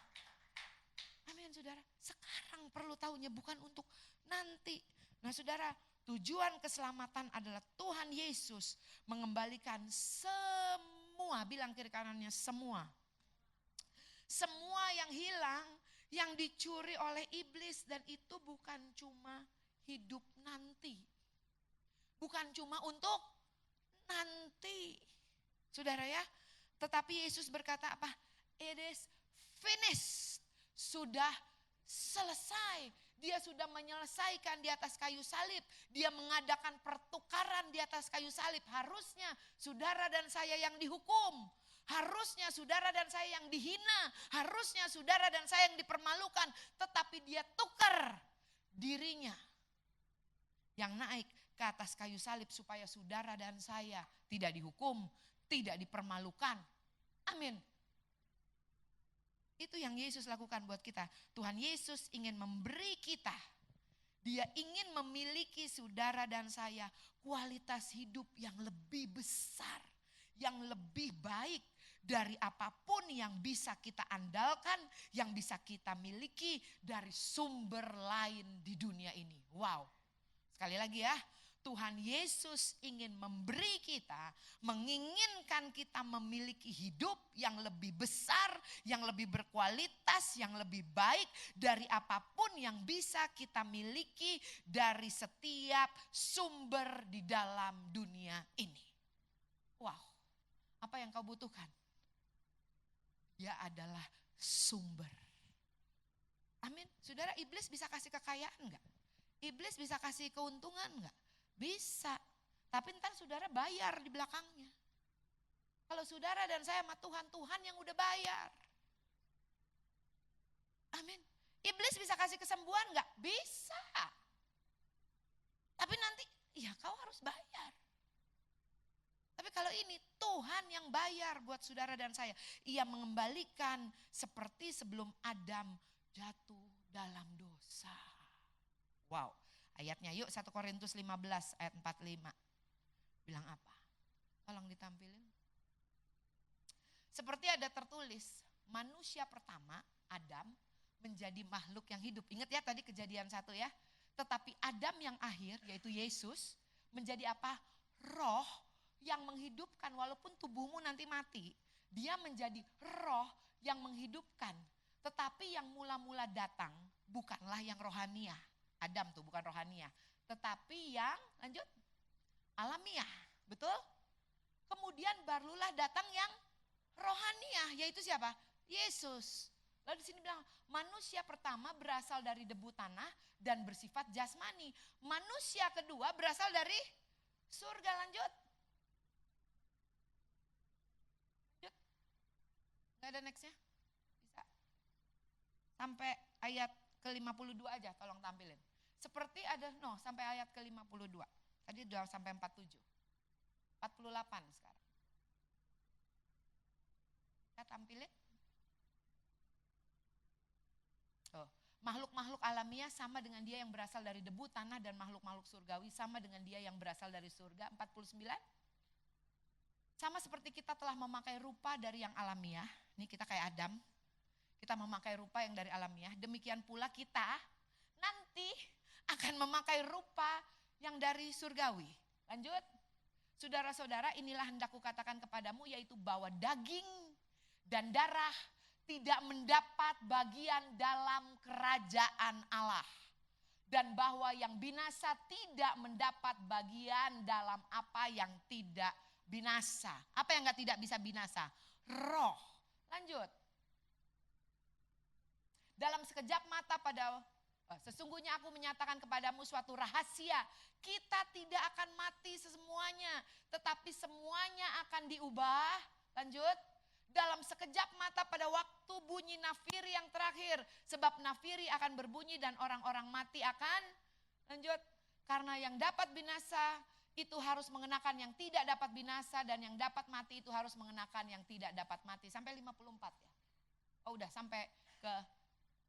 perlu tahunya, bukan untuk nanti. Nah saudara, tujuan keselamatan adalah Tuhan Yesus mengembalikan semua, bilang kiri kanannya semua. Semua yang hilang, yang dicuri oleh iblis, dan itu bukan cuma hidup nanti. Bukan cuma untuk nanti. Saudara ya, tetapi Yesus berkata apa? It is finished. Sudah selesai. Dia sudah menyelesaikan di atas kayu salib. Dia mengadakan pertukaran di atas kayu salib. Harusnya saudara dan saya yang dihukum. Harusnya saudara dan saya yang dihina. Harusnya saudara dan saya yang dipermalukan. Tetapi dia tukar dirinya yang naik ke atas kayu salib supaya saudara dan saya tidak dihukum, tidak dipermalukan. Amin. Itu yang Yesus lakukan buat kita. Tuhan Yesus ingin memberi kita. Dia ingin memiliki saudara dan saya kualitas hidup yang lebih besar, yang lebih baik dari apapun yang bisa kita andalkan, yang bisa kita miliki dari sumber lain di dunia ini. Wow. Sekali lagi ya. Tuhan Yesus ingin memberi kita, menginginkan kita memiliki hidup yang lebih besar, yang lebih berkualitas, yang lebih baik dari apapun yang bisa kita miliki dari setiap sumber di dalam dunia ini. Wow, apa yang kau butuhkan? Dia adalah sumber. Amin. Saudara, iblis bisa kasih kekayaan enggak? Iblis bisa kasih keuntungan enggak? Bisa, tapi ntar saudara bayar di belakangnya. Kalau saudara dan saya sama Tuhan, Tuhan yang udah bayar. Amin. Iblis bisa kasih kesembuhan enggak? Bisa. Tapi nanti, ya kau harus bayar. Tapi kalau ini Tuhan yang bayar buat saudara dan saya. Ia mengembalikan seperti sebelum Adam jatuh dalam dosa. Wow. Ayatnya yuk 1 Korintus 15 ayat 45. Bilang apa? Tolong ditampilin. Seperti ada tertulis, manusia pertama Adam menjadi makhluk yang hidup. Ingat ya tadi Kejadian 1 ya. Tetapi Adam yang akhir yaitu Yesus menjadi apa? Roh yang menghidupkan walaupun tubuhmu nanti mati. Dia menjadi roh yang menghidupkan. Tetapi yang mula-mula datang bukanlah yang rohaniah. Adam tuh bukan rohaniah, tetapi yang lanjut alamiah, betul? Kemudian barulah datang yang rohaniah, yaitu siapa? Yesus. Lalu di sini bilang manusia pertama berasal dari debu tanah dan bersifat jasmani. Manusia kedua berasal dari surga. Lanjut. Lanjut. Gak ada nextnya? Bisa. Sampai ayat ke-52 aja tolong tampilin. Seperti ada, sampai ayat ke-52. Tadi udah sampai 47. 48 sekarang. Kita tampilin. Makhluk-makhluk alamiah sama dengan dia yang berasal dari debu tanah dan makhluk-makhluk surgawi sama dengan dia yang berasal dari surga. 49. Sama seperti kita telah memakai rupa dari yang alamiah. Ini kita kayak Adam. Kita memakai rupa yang dari alamiah. Demikian pula kita nanti akan memakai rupa yang dari surgawi. Lanjut. Saudara-saudara, inilah hendak kukatakan kepadamu, yaitu bahwa daging dan darah tidak mendapat bagian dalam kerajaan Allah. Dan bahwa yang binasa tidak mendapat bagian dalam apa yang tidak binasa. Apa yang tidak bisa binasa? Roh. Lanjut. Dalam sekejap mata sesungguhnya aku menyatakan kepadamu suatu rahasia. Kita tidak akan mati semuanya, tetapi semuanya akan diubah. Lanjut. Dalam sekejap mata pada waktu bunyi nafiri yang terakhir. Sebab nafiri akan berbunyi dan orang-orang mati akan, lanjut. Karena yang dapat binasa itu harus mengenakan yang tidak dapat binasa. Dan yang dapat mati itu harus mengenakan yang tidak dapat mati. Sampai 54 ya. Oh udah sampai ke...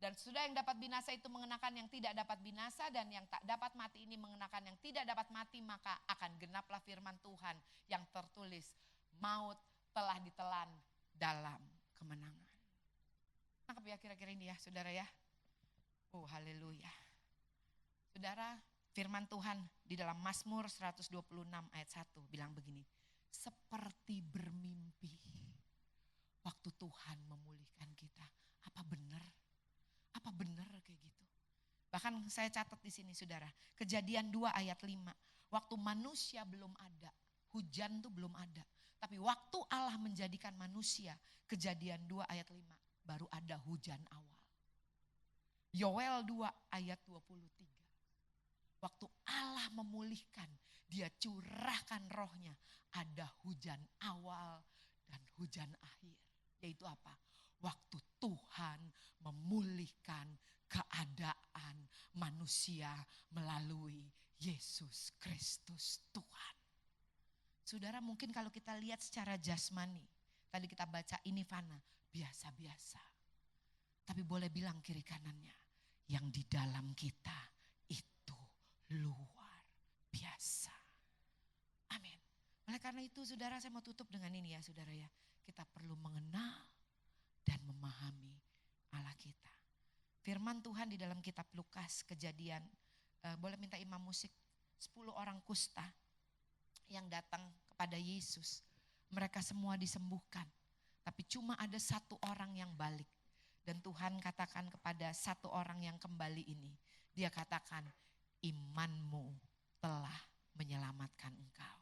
Dan sudah yang dapat binasa itu mengenakan yang tidak dapat binasa, dan yang tak dapat mati ini mengenakan yang tidak dapat mati, maka akan genaplah firman Tuhan yang tertulis, maut telah ditelan dalam kemenangan. Nangkep ya kira-kira ini ya saudara ya. Oh haleluya. Saudara, firman Tuhan di dalam Mazmur 126 ayat 1 bilang begini. Seperti bermimpi waktu Tuhan memulihkan kita. Apa benar? Apa benar kayak gitu? Bahkan saya catat di sini saudara. Kejadian 2 ayat 5. Waktu manusia belum ada. Hujan tuh belum ada. Tapi waktu Allah menjadikan manusia. Kejadian 2 ayat 5. Baru ada hujan awal. Yoel 2 ayat 23. Waktu Allah memulihkan, dia curahkan rohnya. Ada hujan awal dan hujan akhir. Yaitu apa? Waktu Tuhan memulihkan keadaan manusia melalui Yesus Kristus Tuhan. Saudara, mungkin kalau kita lihat secara jasmani, tadi kita baca ini fana, biasa-biasa. Tapi boleh bilang kiri kanannya, yang di dalam kita itu luar biasa. Amin. Oleh karena itu saudara, saya mau tutup dengan ini ya saudara ya. Kita perlu mengenal dan memahami Allah kita. Firman Tuhan di dalam kitab Lukas Kejadian, boleh minta imam musik, 10 orang kusta yang datang kepada Yesus. Mereka semua disembuhkan, tapi cuma ada 1 orang yang balik. Dan Tuhan katakan kepada 1 orang yang kembali ini, dia katakan, imanmu telah menyelamatkan engkau.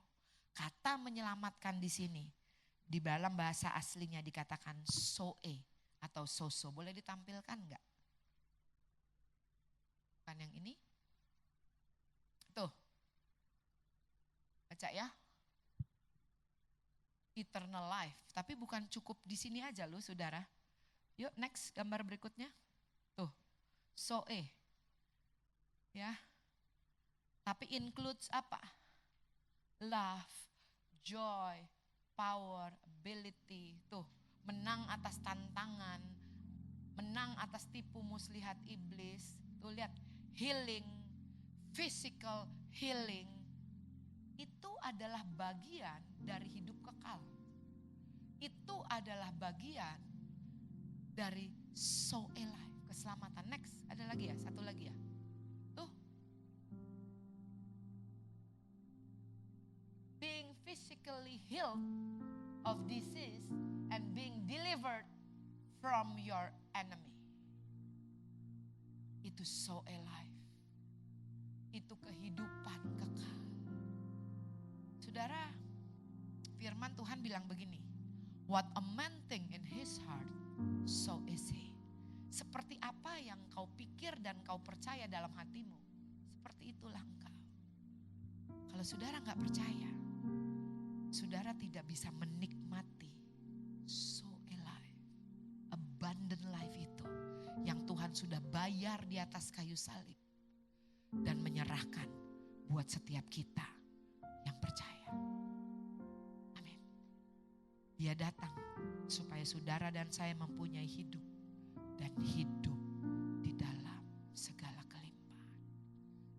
Kata menyelamatkan di sini, di dalam bahasa aslinya dikatakan soe atau soso. Boleh ditampilkan enggak? Bukan yang ini? Tuh. Baca ya. Eternal life. Tapi bukan cukup di sini aja loh saudara. Yuk next gambar berikutnya. Tuh. Soe. Ya. Tapi includes apa? Love, joy, power, ability. Tuh, menang atas tantangan, menang atas tipu muslihat iblis. Tuh lihat, healing, physical healing. Itu adalah bagian dari hidup kekal. Itu adalah bagian dari soul life, keselamatan. Next, ada lagi ya, satu lagi ya. Tuh. Being physically healed of disease and being delivered from your enemy. Itu soul life. Itu kehidupan kekal. Saudara, firman Tuhan bilang begini. What a man think in his heart, so is he. Seperti apa yang kau pikir dan kau percaya dalam hatimu, seperti itulah engkau. Kalau saudara gak percaya, saudara tidak bisa menikmati soul life, abundant life itu yang Tuhan sudah bayar di atas kayu salib dan menyerahkan buat setiap kita yang percaya. Amin. Dia datang supaya saudara dan saya mempunyai hidup dan hidup di dalam segala kelimpahan.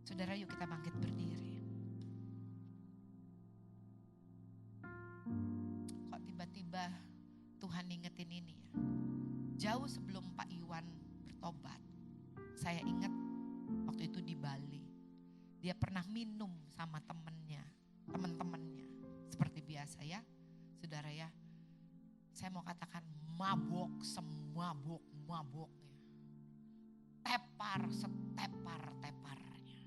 Saudara, yuk kita bangkit berdiri. Kok tiba-tiba Tuhan ingetin ini ya. Jauh sebelum Pak Iwan bertobat, saya ingat waktu itu di Bali. Dia pernah minum sama teman-temannya. Seperti biasa ya, saudara ya. Saya mau katakan mabok semabok-maboknya. Tepar setepar-teparnya.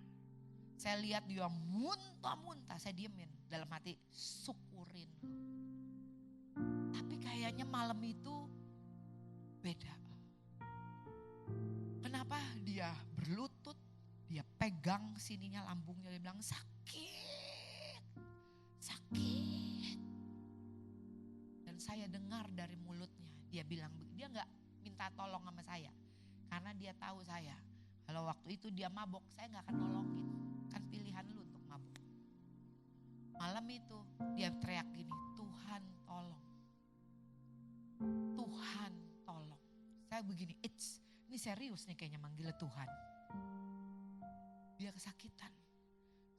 Saya lihat dia muntah-muntah, saya diemin. Dalam hati, syukurin lo. Tapi kayaknya malam itu beda. Kenapa dia berlutut, dia pegang sininya lambungnya, dia bilang sakit. Dan saya dengar dari mulutnya, dia bilang, dia gak minta tolong sama saya. Karena dia tahu saya, kalau waktu itu dia mabok, saya gak akan nolongin. Kan pilihan lu untuk mabok. Malam itu dia teriak gini, Tuhan tolong. Tuhan tolong. Saya begini, ini serius nih kayaknya manggil Tuhan. Dia kesakitan.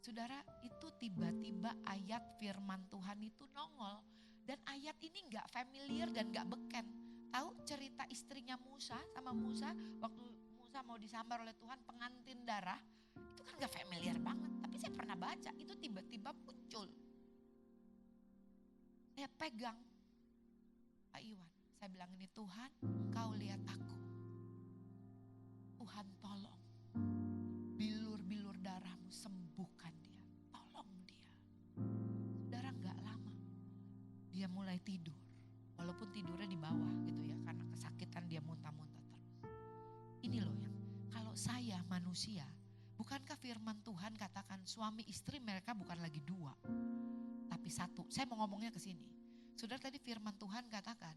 Saudara, itu tiba-tiba ayat firman Tuhan itu nongol. Dan ayat ini gak familiar dan gak beken. Tahu cerita istrinya Musa sama Musa, waktu Musa susah mau disambar oleh Tuhan, pengantin darah. Itu kan gak familiar banget, tapi saya pernah baca, itu tiba-tiba muncul. Saya pegang Pak Iwan, saya bilang ini Tuhan, Kau lihat aku. Tuhan tolong, bilur-bilur darahmu sembuhkan dia, tolong dia. Saudara gak lama, dia mulai tidur. Walaupun tidurnya di bawah gitu ya, karena kesakitan dia muntah-muntah terus. Ini loh yang, kalau saya manusia, bukankah firman Tuhan katakan suami istri mereka bukan lagi dua, tapi satu. Saya mau ngomongnya ke sini. Saudara, tadi firman Tuhan katakan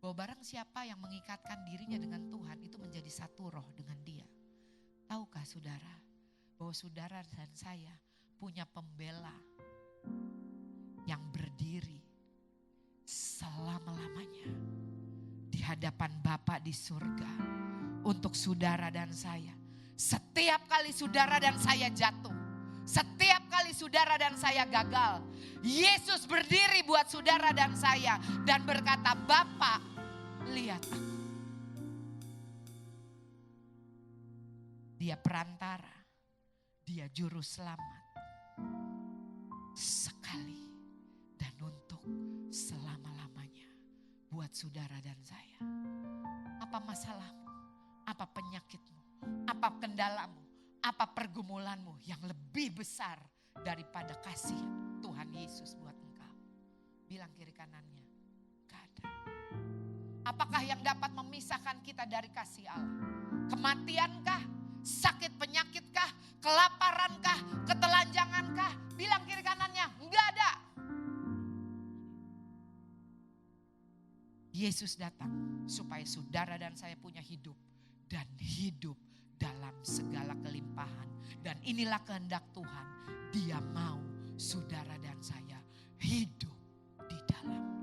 bahwa barang siapa yang mengikatkan dirinya dengan Tuhan itu menjadi satu roh dengan dia. Tahukah saudara bahwa saudara dan saya punya pembela yang berdiri selama-lamanya di hadapan Bapa di surga untuk saudara dan saya. Setiap kali saudara dan saya jatuh, setiap kali saudara dan saya gagal, Yesus berdiri buat saudara dan saya dan berkata, Bapa, lihat aku. Dia perantara, dia juru selamat sekali dan untuk selama-lamanya buat saudara dan saya. Apa masalahmu? Apa penyakitmu? Apa kendalamu? Apa pergumulanmu yang lebih besar daripada kasih Tuhan Yesus buat engkau? Bilang kiri kanannya, gak ada. Apakah yang dapat memisahkan kita dari kasih Allah? Kematiankah? Sakit penyakitkah? Kelaparankah? Ketelanjangankah? Bilang kiri kanannya, enggak ada. Yesus datang supaya saudara dan saya punya hidup dan hidup dalam segala kelimpahan. Dan inilah kehendak Tuhan. Dia mau saudara dan saya hidup di dalamnya.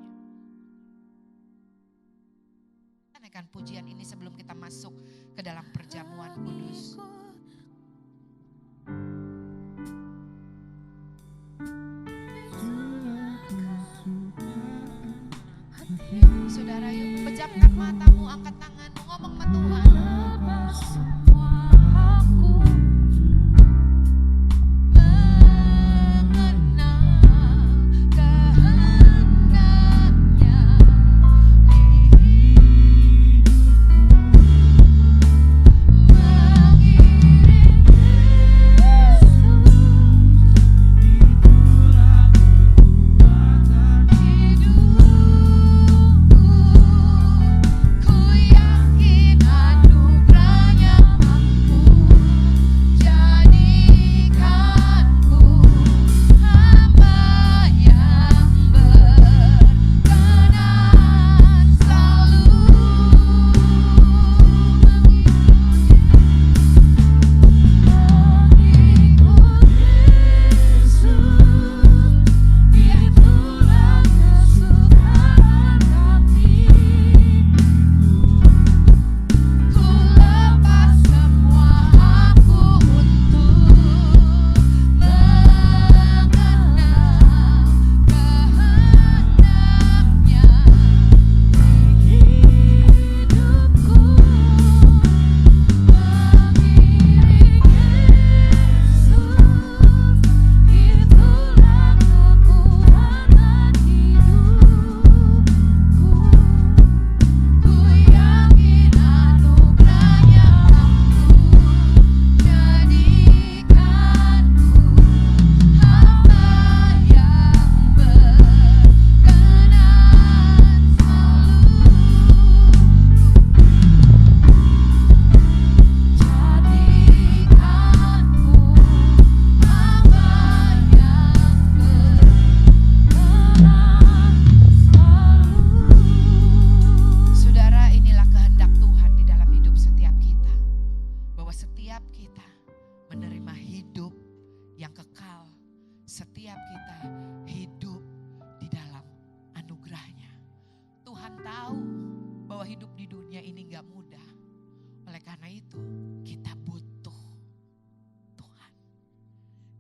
Kita naikkan pujian ini sebelum kita masuk ke dalam perjamuan kudus. Saudara, yuk pejamkan matamu, angkat tanganmu, ngomong sama Tuhan.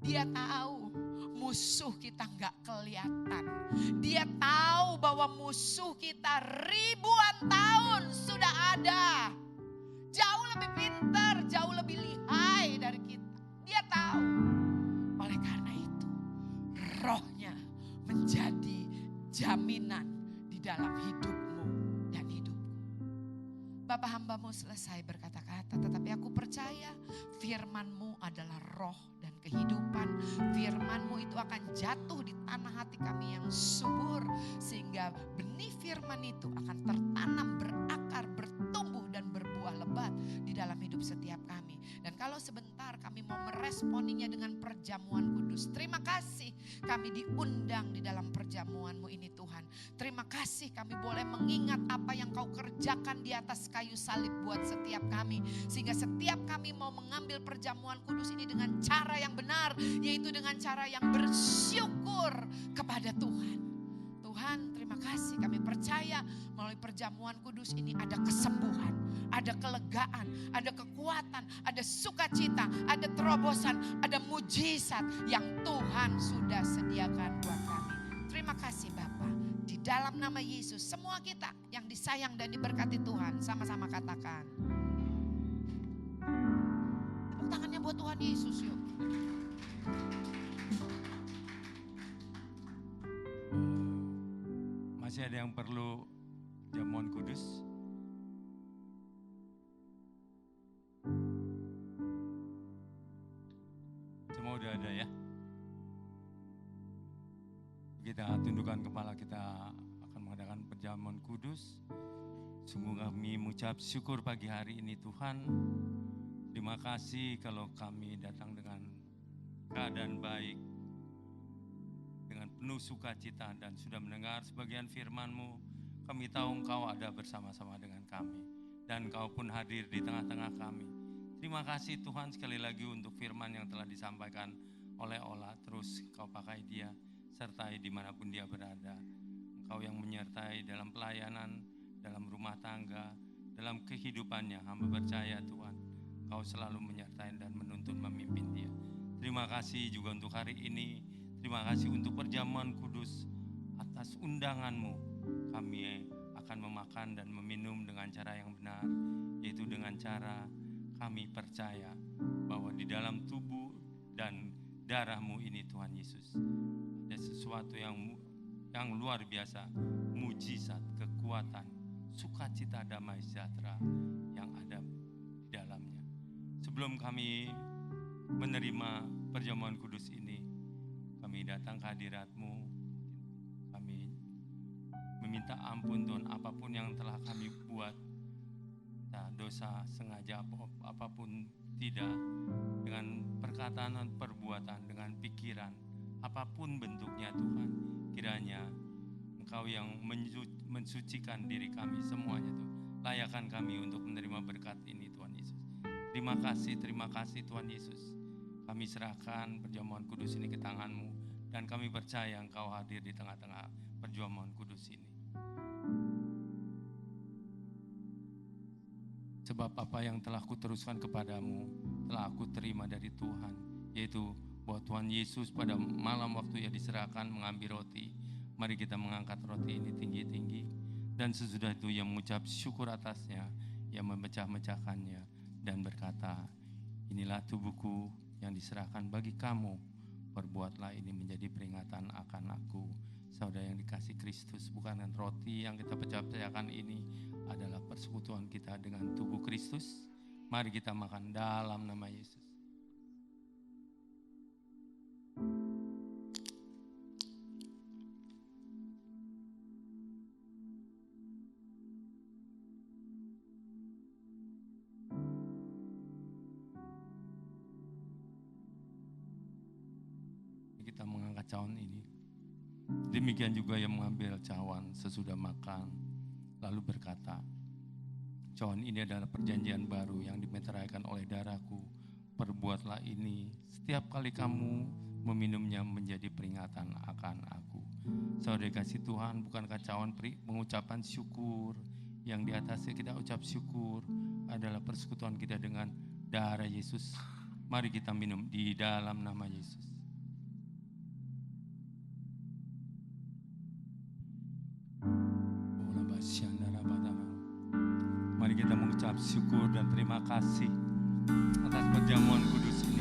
Dia tahu musuh kita gak kelihatan. Dia tahu bahwa musuh kita ribuan tahun sudah ada. Jauh lebih pintar Engkau. Oleh karena itu, rohnya menjadi jaminan di dalam hidupmu dan hidupku. Bapa, hamba-Mu selesai berkata-kata, tetapi aku percaya firman-Mu adalah roh dan kehidupan. Firman-Mu itu akan jatuh di tanah hati kami yang subur, sehingga benih firman itu akan tertanam, berakar, bertumbuh dan berbuah lebat di dalam hidup setiap kami. Dan kalau sebentar kami mau meresponinya dengan perjamuan kudus, terima kasih kami diundang di dalam perjamuan-Mu ini Tuhan. Terima kasih kami boleh mengingat apa yang Kau kerjakan di atas kayu salib buat setiap kami. Sehingga setiap kami mau mengambil perjamuan kudus ini dengan cara yang benar, yaitu dengan cara yang bersyukur kepada Tuhan. Tuhan, terima kasih, kami percaya melalui perjamuan kudus ini ada kesembuhan, ada kelegaan, ada kekuatan, ada sukacita, ada terobosan, ada mujizat yang Tuhan sudah sediakan buat kami. Terima kasih Bapa. Di dalam nama Yesus, semua kita yang disayang dan diberkati Tuhan, sama-sama katakan. Tepuk tangannya buat Tuhan Yesus yuk. Masih ada yang perlu jamuan kudus? Semua udah ada ya? Kita tundukkan kepala, kita akan mengadakan perjamuan kudus. Sungguh kami mengucap syukur pagi hari ini Tuhan. Terima kasih kalau kami datang dengan keadaan baik, dengan penuh sukacita dan sudah mendengar sebagian firman-Mu. Kami tahu Engkau ada bersama-sama dengan kami dan Engkau pun hadir di tengah-tengah kami. Terima kasih Tuhan sekali lagi untuk firman yang telah disampaikan oleh Ola. Terus Kau pakai dia, sertai dimanapun dia berada. Engkau yang menyertai dalam pelayanan, dalam rumah tangga, dalam kehidupannya. Hamba percaya Tuhan, Kau selalu menyertai dan menuntun memimpin dia. Terima kasih juga untuk hari ini. Terima kasih untuk perjamuan kudus. Atas undangan-Mu kami akan memakan dan meminum dengan cara yang benar, yaitu dengan cara kami percaya bahwa di dalam tubuh dan darah-Mu ini Tuhan Yesus ada sesuatu yang luar biasa, mujizat, kekuatan, sukacita, damai sejahtera yang ada di dalamnya. Sebelum kami menerima perjamuan kudus ini, kami datang ke hadirat-Mu, kami meminta ampun Tuhan apapun yang telah kami buat, dosa sengaja apapun tidak, dengan perkataan dan perbuatan, dengan pikiran, apapun bentuknya Tuhan. Kiranya Engkau yang mensucikan diri kami semuanya Tuhan. Layakan kami untuk menerima berkat ini Tuhan Yesus. Terima kasih Tuhan Yesus. Kami serahkan perjamuan kudus ini ke tangan-Mu dan kami percaya Engkau hadir di tengah-tengah perjamuan kudus ini. Sebab apa yang telah kuteruskan kepadamu telah aku terima dari Tuhan, yaitu bahwa Tuhan Yesus pada malam waktu Ia diserahkan mengambil roti. Mari kita mengangkat roti ini tinggi-tinggi, dan sesudah itu Ia mengucap syukur atasnya, Ia memecah-mecahkannya dan berkata, inilah tubuhku yang diserahkan bagi kamu, perbuatlah ini menjadi peringatan akan aku. Saudara yang dikasih Kristus, bukan dengan roti yang kita pecah-pecahkan ini adalah persekutuan kita dengan tubuh Kristus. Mari kita makan dalam nama Yesus. Kita mengangkat cawan ini. Demikian juga yang mengambil cawan sesudah makan, lalu berkata, cawan ini adalah perjanjian baru yang dimeteraikan oleh darahku. Perbuatlah ini setiap kali kamu meminumnya menjadi peringatan akan aku. Saudara kasih Tuhan, bukankah cawan pengucapan syukur yang di atasnya kita ucap syukur adalah persekutuan kita dengan darah Yesus. Mari kita minum di dalam nama Yesus. Mari kita mengucap syukur dan terima kasih atas perjamuan kudus ini.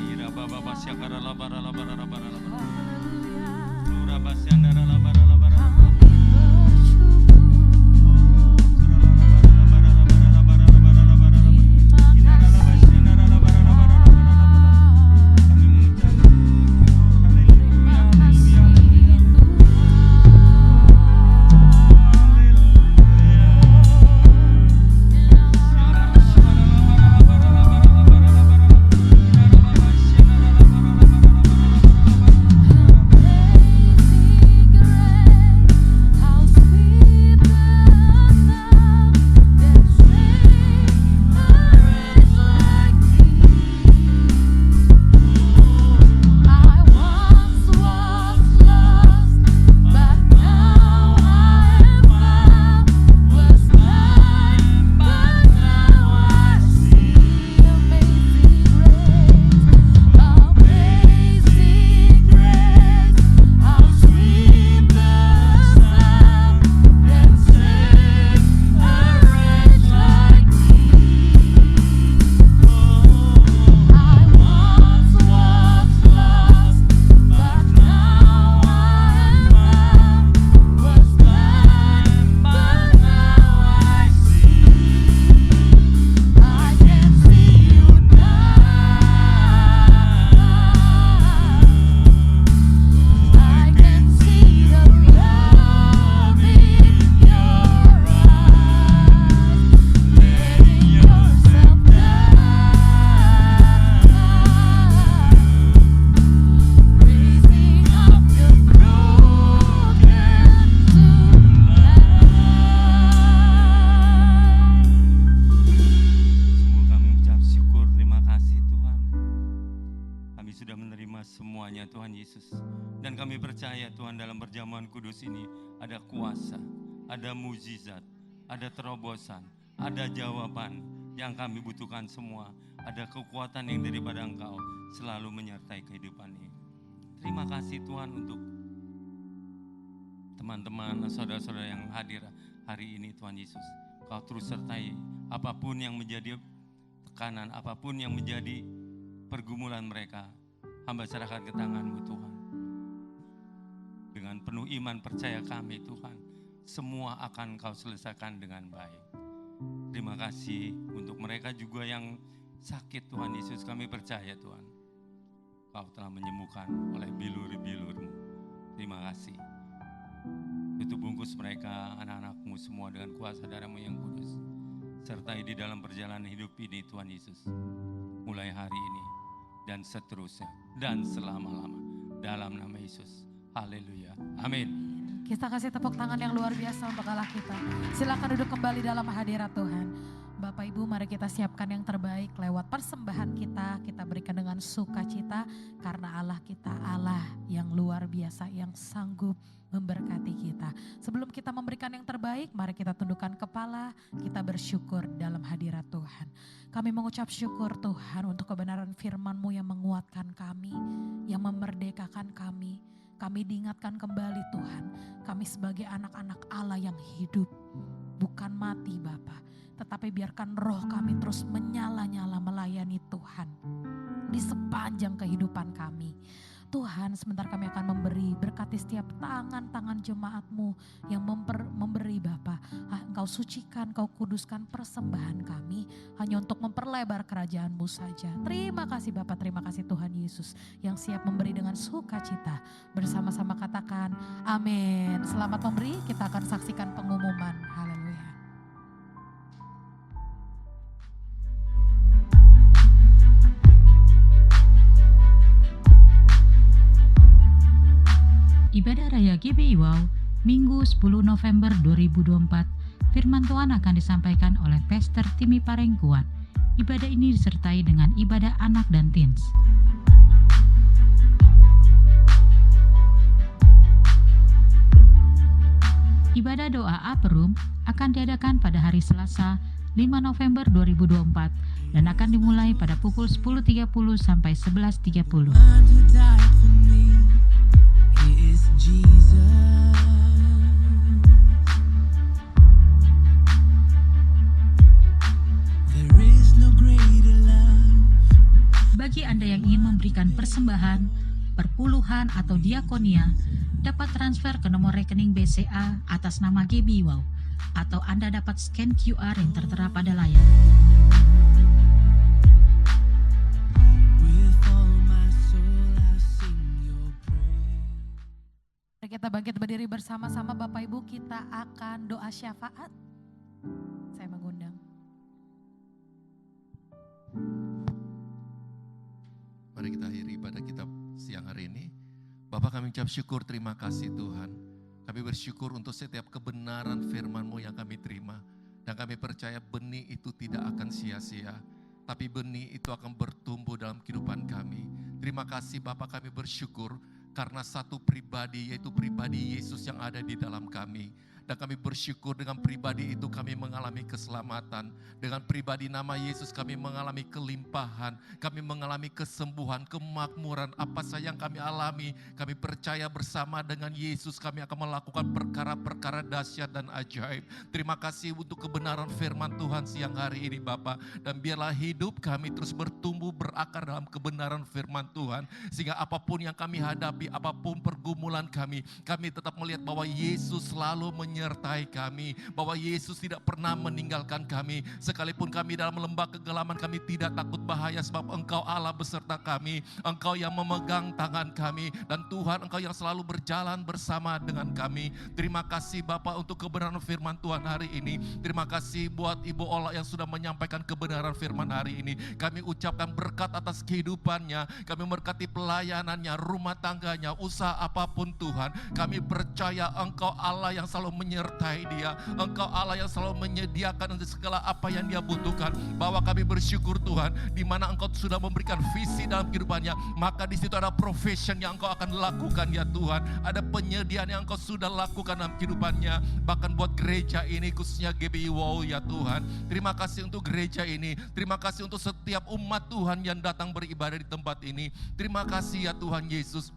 Dan kami percaya Tuhan dalam perjamuan kudus ini ada kuasa, ada mukjizat, ada terobosan, ada jawaban yang kami butuhkan semua. Ada kekuatan yang daripada Engkau selalu menyertai kehidupan ini. Terima kasih Tuhan untuk teman-teman, saudara-saudara yang hadir hari ini Tuhan Yesus. Kau terus sertai apapun yang menjadi tekanan, apapun yang menjadi pergumulan mereka. Hamba serahkan ke tangan-Mu Tuhan. Dengan penuh iman percaya kami Tuhan, semua akan Kau selesaikan dengan baik. Terima kasih untuk mereka juga yang sakit Tuhan Yesus, kami percaya Tuhan, Kau telah menyembuhkan oleh bilur-bilur-Mu. Terima kasih. Tutup bungkus mereka, anak-anak-Mu semua dengan kuasa darah-Mu yang kudus. Sertai di dalam perjalanan hidup ini Tuhan Yesus. Mulai hari ini dan seterusnya dan selama-lama. Dalam nama Yesus. Haleluya. Amin. Kita kasih tepuk tangan yang luar biasa untuk Allah kita. Silakan duduk kembali dalam hadirat Tuhan. Bapak Ibu, mari kita siapkan yang terbaik lewat persembahan kita. Kita berikan dengan sukacita karena Allah kita Allah yang luar biasa, yang sanggup memberkati kita. Sebelum kita memberikan yang terbaik, mari kita tundukkan kepala, kita bersyukur dalam hadirat Tuhan. Kami mengucap syukur Tuhan untuk kebenaran firman-Mu yang menguatkan kami, yang memerdekakan kami. Kami diingatkan kembali Tuhan, kami sebagai anak-anak Allah yang hidup, bukan mati Bapa. Tetapi biarkan roh kami terus menyala-nyala melayani Tuhan di sepanjang kehidupan kami. Tuhan, sebentar kami akan memberi, berkati setiap tangan-tangan jemaat-Mu yang memberi Bapa. Engkau sucikan, Engkau kuduskan persembahan kami hanya untuk memperlebar kerajaan-Mu saja. Terima kasih Bapa, terima kasih Tuhan Yesus yang siap memberi dengan sukacita. Bersama-sama katakan amin. Selamat memberi, kita akan saksikan pengumuman. Haleluya. Ibadah Raya GBI Wow, Minggu 10 November 2024, firman Tuhan akan disampaikan oleh Pastor Timi Parengkuan. Ibadah ini disertai dengan ibadah anak dan teens. Ibadah doa Aperum akan diadakan pada hari Selasa 5 November 2024 dan akan dimulai pada pukul 10.30 sampai 11.30. Bagi Anda yang ingin persembahan, perpuluhan atau diakonia dapat transfer ke nomor rekening BCA atas nama GB Wow, atau Anda dapat scan QR yang tertera pada layar. Mari kita bangkit berdiri bersama-sama Bapak Ibu, kita akan doa syafaat. Saya mengundang. Mari kita akhiri ibadah kita siang hari ini. Bapak, kami ucap syukur, terima kasih Tuhan. Kami bersyukur untuk setiap kebenaran firman-Mu yang kami terima. Dan kami percaya benih itu tidak akan sia-sia, tapi benih itu akan bertumbuh dalam kehidupan kami. Terima kasih Bapak, kami bersyukur karena satu pribadi, yaitu pribadi Yesus yang ada di dalam kami. Dan kami bersyukur dengan pribadi itu kami mengalami keselamatan. Dengan pribadi nama Yesus kami mengalami kelimpahan. Kami mengalami kesembuhan, kemakmuran. Apa saja yang kami alami, kami percaya bersama dengan Yesus kami akan melakukan perkara-perkara dahsyat dan ajaib. Terima kasih untuk kebenaran firman Tuhan siang hari ini Bapak. Dan biarlah hidup kami terus bertumbuh berakar dalam kebenaran firman Tuhan. Sehingga apapun yang kami hadapi, apapun pergumulan kami tetap melihat bahwa Yesus selalu menyertai kami, bahwa Yesus tidak pernah meninggalkan kami. Sekalipun kami dalam lembah kegelapan, kami tidak takut bahaya sebab Engkau Allah beserta kami. Engkau yang memegang tangan kami, dan Tuhan Engkau yang selalu berjalan bersama dengan kami. Terima kasih Bapak untuk kebenaran firman Tuhan hari ini. Terima kasih buat Ibu Ola yang sudah menyampaikan kebenaran firman hari ini. Kami ucapkan berkat atas kehidupannya, kami berkati pelayanannya, rumah tangganya, usaha apapun Tuhan. Kami percaya Engkau Allah yang selalu menyertai dia. Engkau Allah yang selalu menyediakan untuk segala apa yang dia butuhkan. Bahwa kami bersyukur Tuhan, di mana Engkau sudah memberikan visi dalam kehidupannya, maka di situ ada profession yang Engkau akan lakukan ya Tuhan. Ada penyediaan yang Engkau sudah lakukan dalam kehidupannya. Bahkan buat gereja ini khususnya GBI Wow ya Tuhan. Terima kasih untuk gereja ini. Terima kasih untuk setiap umat Tuhan yang datang beribadah di tempat ini. Terima kasih ya Tuhan Yesus.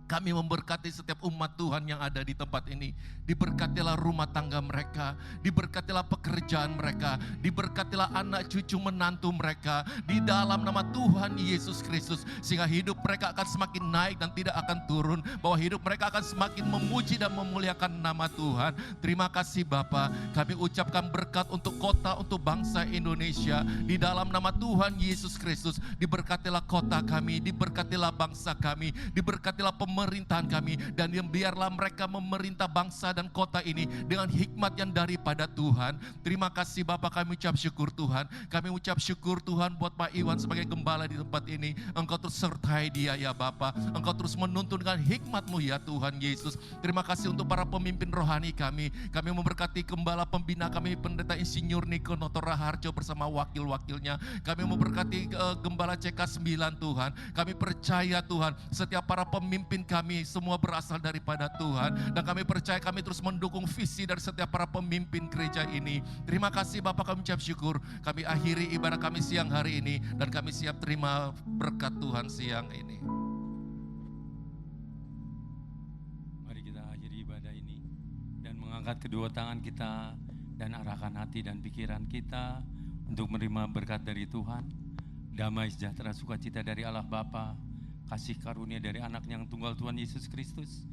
Kami memberkati setiap umat Tuhan yang ada di tempat ini. Diberkatilah rumah tangga mereka, diberkatilah pekerjaan mereka, diberkatilah anak cucu menantu mereka di dalam nama Tuhan Yesus Kristus. Sehingga hidup mereka akan semakin naik dan tidak akan turun. Bahwa hidup mereka akan semakin memuji dan memuliakan nama Tuhan. Terima kasih Bapa. Kami ucapkan berkat untuk kota, untuk bangsa Indonesia. Di dalam nama Tuhan Yesus Kristus, diberkatilah kota kami, diberkatilah bangsa kami, diberkatilah pemerintahan kami, dan biarlah mereka memerintah bangsa dan kota ini dengan hikmat yang daripada Tuhan. Terima kasih Bapak, kami ucap syukur Tuhan. Kami ucap syukur Tuhan buat Pak Iwan sebagai gembala di tempat ini. Engkau terus sertai dia ya Bapak. Engkau terus menuntun dengan hikmat-Mu ya Tuhan Yesus. Terima kasih untuk para pemimpin rohani kami. Kami memberkati gembala pembina kami, Pendeta Insinyur Niko Noto Raharjo bersama wakil-wakilnya. Kami memberkati gembala CK9 Tuhan. Kami percaya Tuhan, setiap para pemimpin kami semua berasal daripada Tuhan, dan kami percaya kami terus mendukung visi dari setiap para pemimpin gereja ini. Terima kasih Bapak, kami ucap syukur. Kami akhiri ibadah kami siang hari ini, dan kami siap terima berkat Tuhan siang ini. Mari kita akhiri ibadah ini dan mengangkat kedua tangan kita dan arahkan hati dan pikiran kita untuk menerima berkat dari Tuhan. Damai sejahtera sukacita dari Allah Bapa, kasih karunia dari anak yang tunggal Tuhan Yesus Kristus,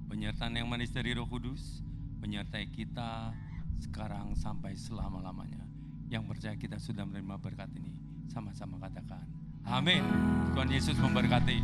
penyertaan yang manis dari Roh Kudus, menyertai kita sekarang sampai selama-lamanya. Yang percaya kita sudah menerima berkat ini, sama-sama katakan amin. Tuhan Yesus memberkati.